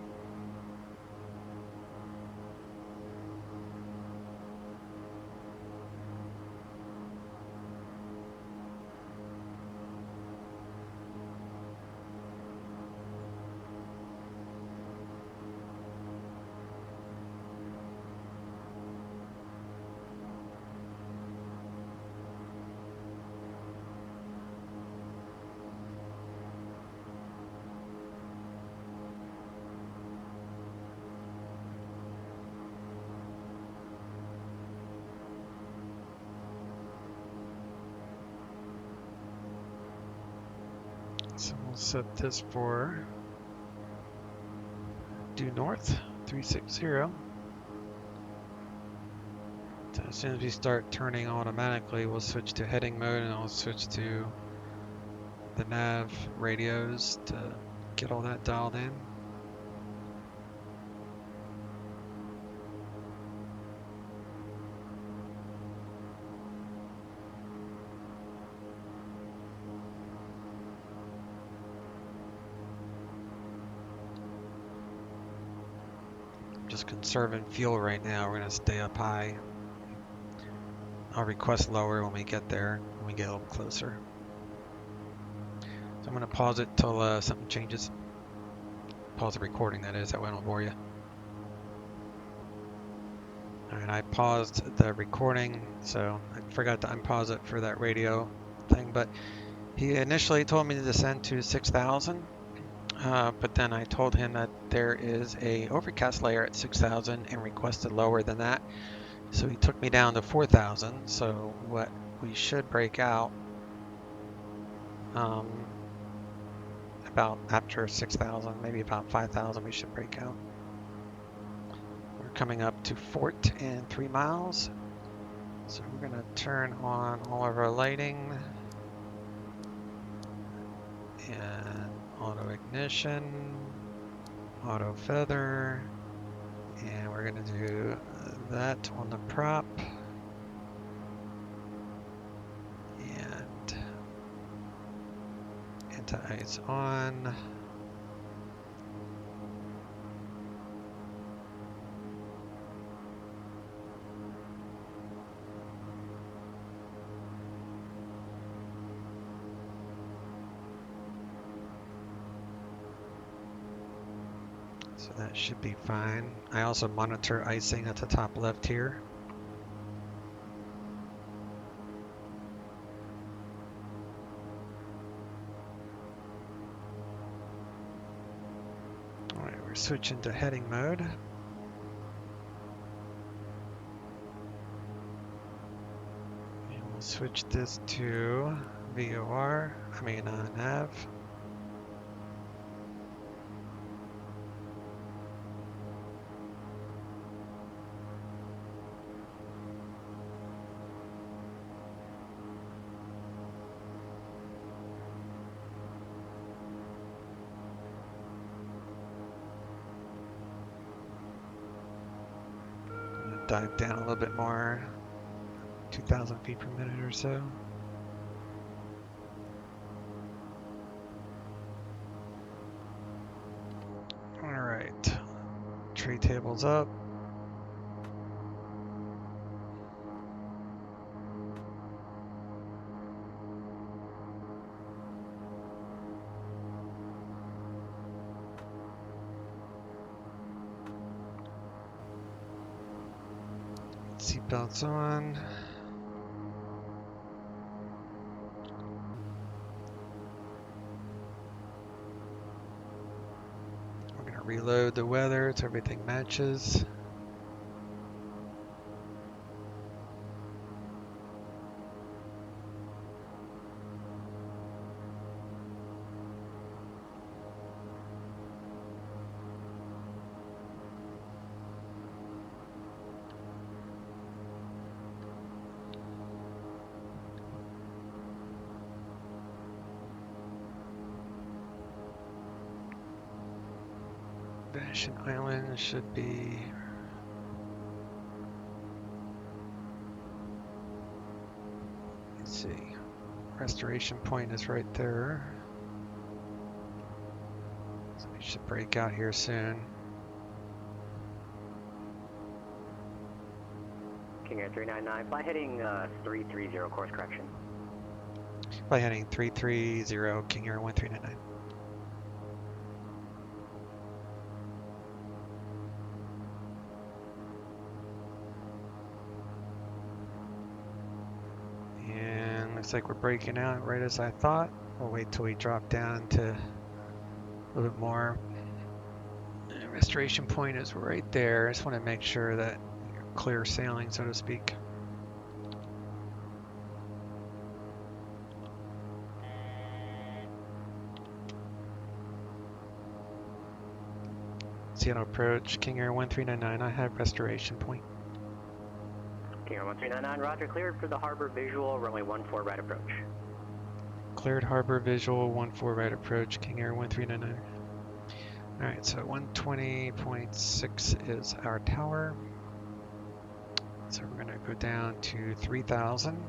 So we'll set this for due north 360. So as soon as we start turning automatically, we'll switch to heading mode, and I'll switch to the nav radios to get all that dialed in. Just conserving fuel right now. We're gonna stay up high. I'll request lower when we get there, when we get a little closer. So I'm gonna pause it till something changes. Pause the recording, that is, that way I don't bore you. Alright, I paused the recording, so I forgot to unpause it for that radio thing, but he initially told me to descend to 6,000. But then I told him that there is a overcast layer at 6,000 and requested lower than that. So he took me down to 4,000. So what we should break out about after 6,000, maybe about 5,000 we should break out. We're coming up to Fort in 3 miles. So we're going to turn on all of our lighting and auto ignition, auto feather. And we're going to do that on the prop. And anti-ice on. So that should be fine. I also monitor icing at the top left here. All right, we're switching to heading mode. And we'll switch this to VOR, nav. Dive down a little bit more, 2,000 feet per minute or so. All right, tray tables up. Seatbelts on. We're going to reload the weather so everything matches. Vashon Island should be see. Restoration point is right there. So we should break out here soon. King Air 399, fly heading 330, course correction. Fly heading 330, King Air 1399. And looks like we're breaking out right as I thought. We'll wait till we drop down to a little bit more. And restoration point is right there. I just want to make sure that you're clear sailing, so to speak. Seattle approach, King Air 1399. I have restoration point. King Air 1399, roger, cleared for the harbor visual, runway 14 right approach. Cleared harbor visual, 14 right approach, King Air 1399. Alright, so 120.6 is our tower. So we're going to go down to 3,000.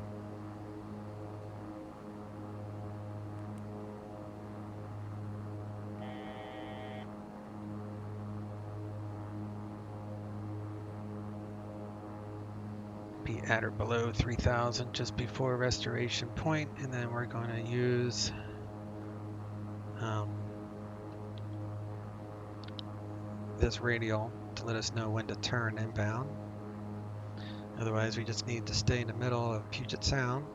Be at or below 3,000 just before restoration point, and then we're going to use this radial to let us know when to turn inbound. Otherwise, we just need to stay in the middle of Puget Sound.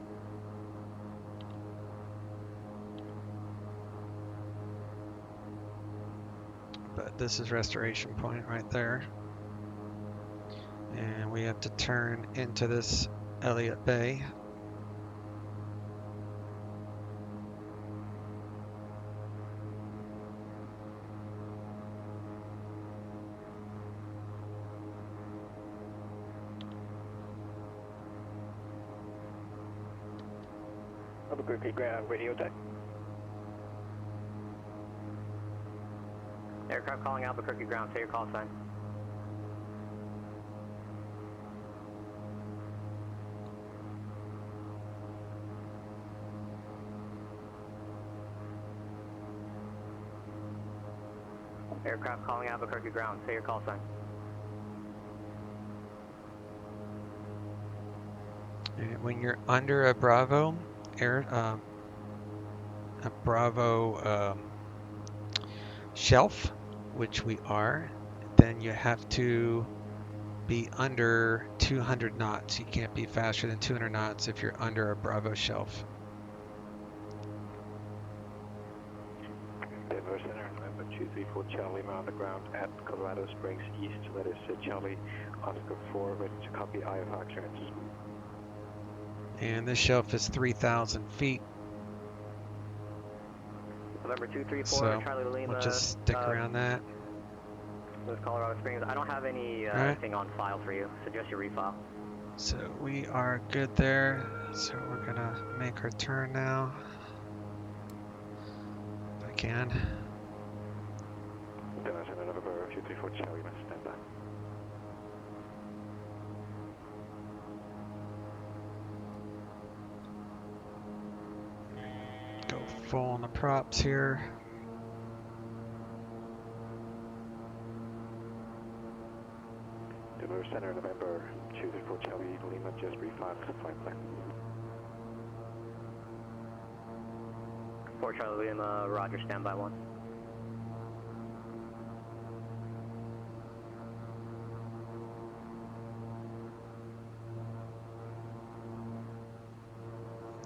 But this is restoration point right there. And we have to turn into this Elliott Bay. Albuquerque ground, radio deck. Aircraft calling Albuquerque ground, say your call sign. Aircraft calling Albuquerque ground, say your call sign. And when you're under a Bravo shelf, which we are, then you have to be under 200 knots. You can't be faster than 200 knots if you're under a Bravo shelf. Denver Center, November 234 Charlie, on the ground at Colorado Springs East. That is Charlie, Oscar 4, ready to copy IFR clearance. And this shelf is 3,000 feet. November 234, So Charlie Lima. we'll just stick around that. This is Colorado Springs. I don't have anything on file for you. Suggest you refile. So we are good there. So we're gonna make our turn now. If I can. Denver Center, November 234 Charlie, stand by. Go full on the props here. Denver Center, November 234 Charlie, Lima just refiled to flight plan. 4 Charlie Lima, roger, standby 1.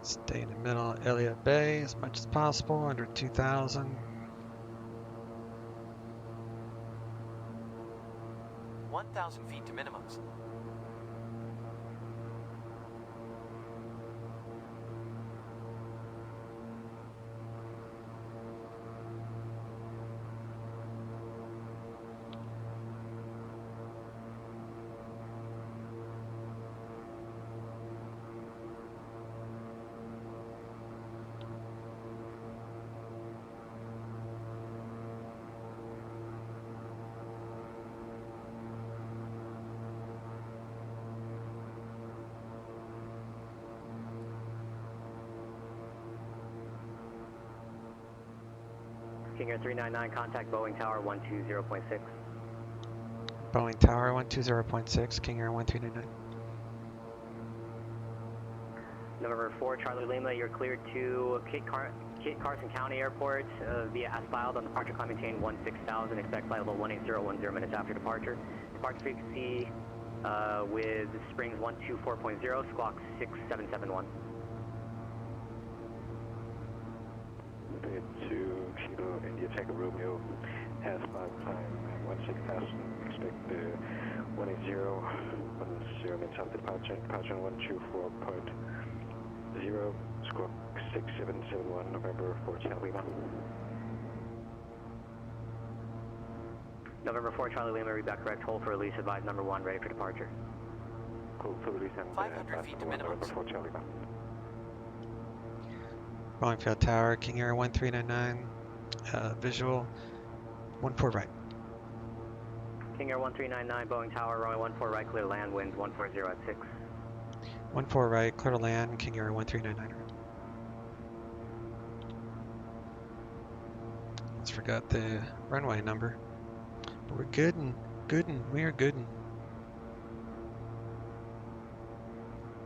Stay in the middle of Elliott Bay as much as possible, under 2,000. 1,000 feet to minimums. King Air 399, contact Boeing Tower 120.6. Boeing Tower 120.6, King Air 1399. November 4, Charlie Lima, you're cleared to Kit Carson County Airport via as filed on departure climb maintain 16,000, expect flight level 180 minutes after departure. Departure frequency with springs 124.0, squawk 6771. To Kilo India Tango Romeo has 5 climb 16,000, expect 180 minutes after departure, departure 124.0, squawk 6771, November 4 Charlie Lima. November 4, Charlie Lima, read back correct, hold for release, advise number 1, ready for departure. Hold for release and 500 feet to November minimums. 4 Charlie Lima. Boeing Field Tower, King Air 1399, visual 14 right. King Air 1399, Boeing Tower, runway 14 right, clear land, winds 140 at 6. 14 right, clear to land, King Air 1399. Almost forgot the runway number. But we're we are goodin'.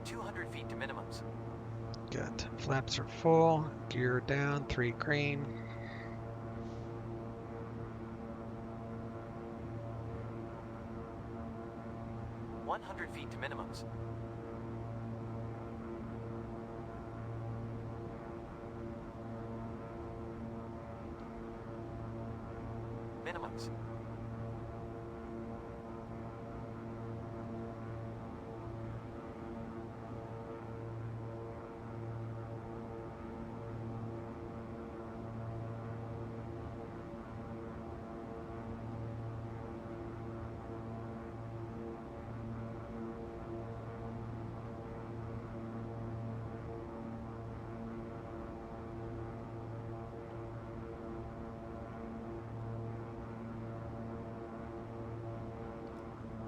200 feet to minimums. Got flaps are full, gear down, 3 green. $100 feet to minimums. Minimums.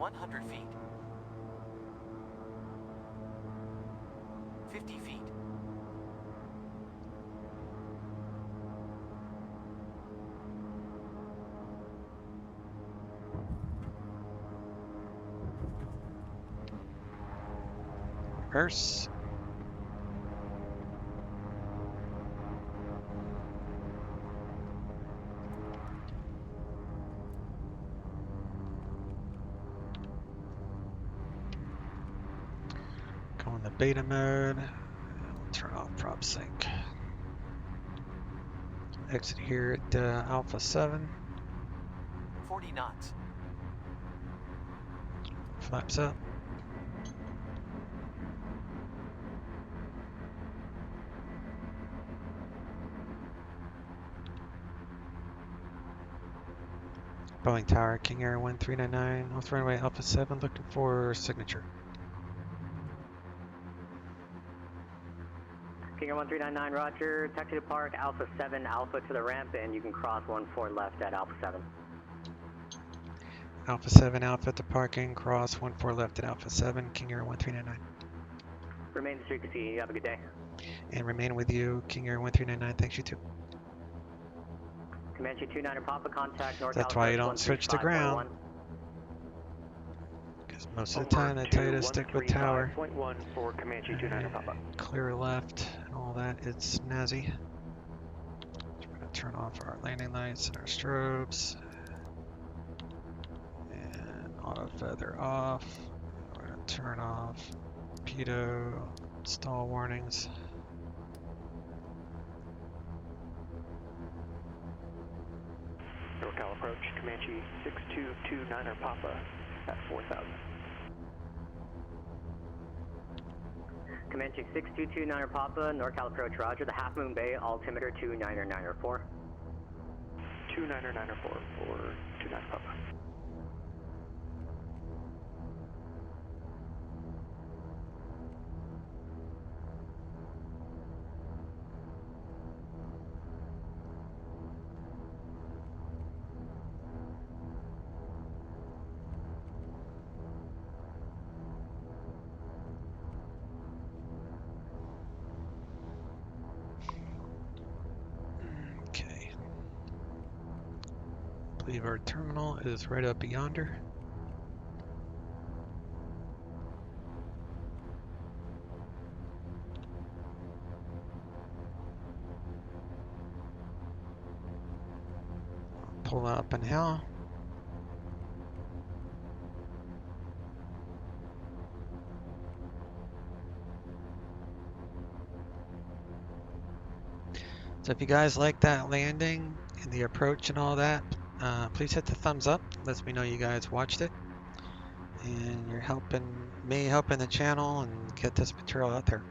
$100 feet. 50 feet. Reverse. Go in the beta mode. We'll turn off prop sync. Exit here at Alpha 7. 40 knots. Flaps up. Boeing Tower, King Air 1399, off runway Alpha 7, looking for signature. King Air 1399, roger, taxi to park, Alpha 7, Alpha to the ramp, and you can cross 14 left at Alpha 7. Alpha 7, Alpha to parking, cross 14 left at Alpha 7, King Air 1399. Remain the frequency, have a good day. And remain with you, King Air 1399, thanks you too. Comanche 29er Papa, contact NorCal. That's why you don't switch to ground. Because most of the time they tell you to stick with tower. 135.1 for Comanche 29er Papa. Clear left and all that, it's snazzy. So we're going to turn off our landing lights and our strobes. And auto feather off. We're going to turn off pitot, stall warnings. NorCal approach, Comanche 6229er Papa at 4,000. Comanche 6229er Papa, NorCal approach, roger, the Half Moon Bay, altimeter 299er4. 299er 4 for 29 Papa. Okay. believe our terminal is right up yonder. Pull up and hill. So if you guys like that landing and the approach and all that, please hit the thumbs up. Lets me know you guys watched it. And you're helping me, helping the channel, and get this material out there.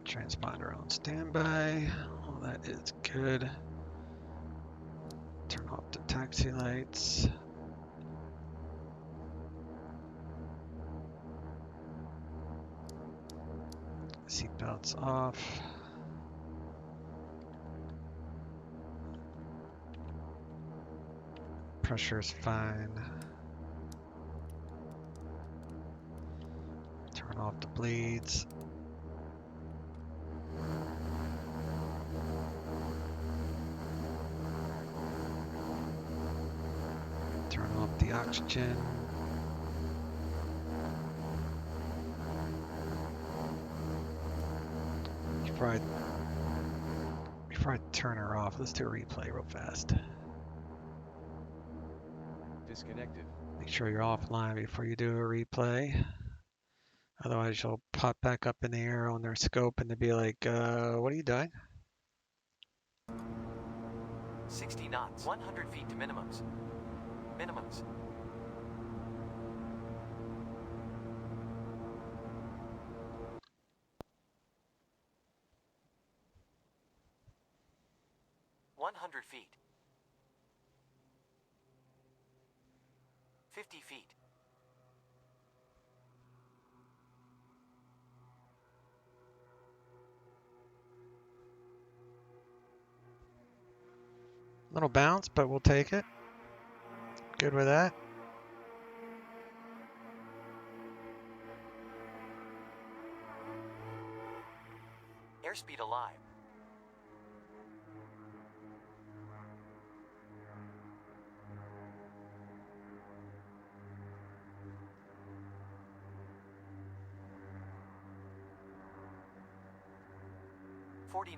Transponder on standby. All that is good. Turn off the taxi lights. Seatbelts off. Pressure's fine. Turn off the bleeds. Turn off the oxygen. Before I turn her off, let's do a replay real fast. Disconnected. Make sure you're offline before you do a replay. Otherwise, you'll pop back up in the air on their scope and they'll be like, what are you doing? 60 knots. 100 feet to minimums. Minimums. Feet. 50 feet. Little bounce, but we'll take it. Good with that. Airspeed alive.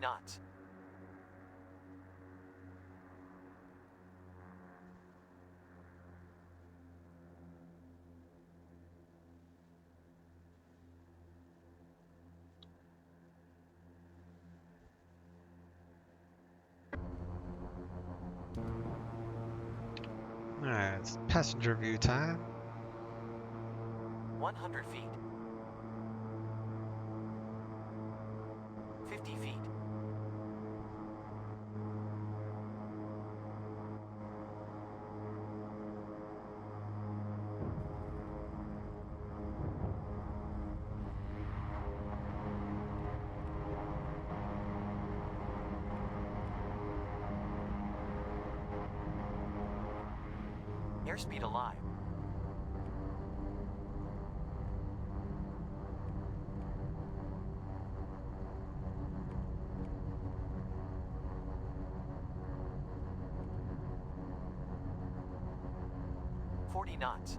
Knots. All right, it's passenger view time. 100 feet. 50 feet. Airspeed alive. Knots.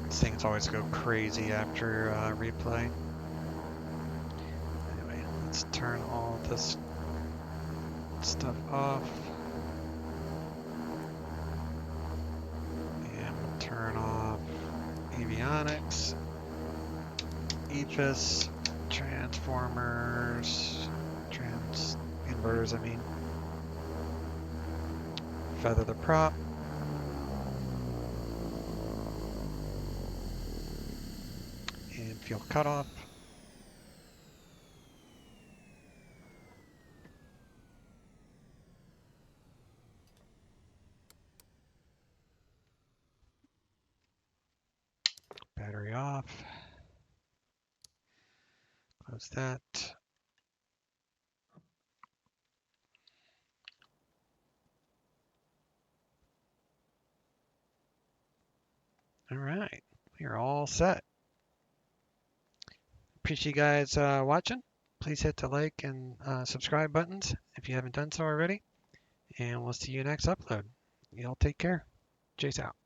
These things always go crazy after replay. Anyway, let's turn all this stuff off. And we'll turn off avionics, EFIS, transformers, inverters, I mean. Feather the prop. And fuel cutoff. off. Close that. All right, we are all set. Appreciate you guys watching. Please hit the like and subscribe buttons if you haven't done so already. And we'll see you next upload. Y'all take care. Chase out.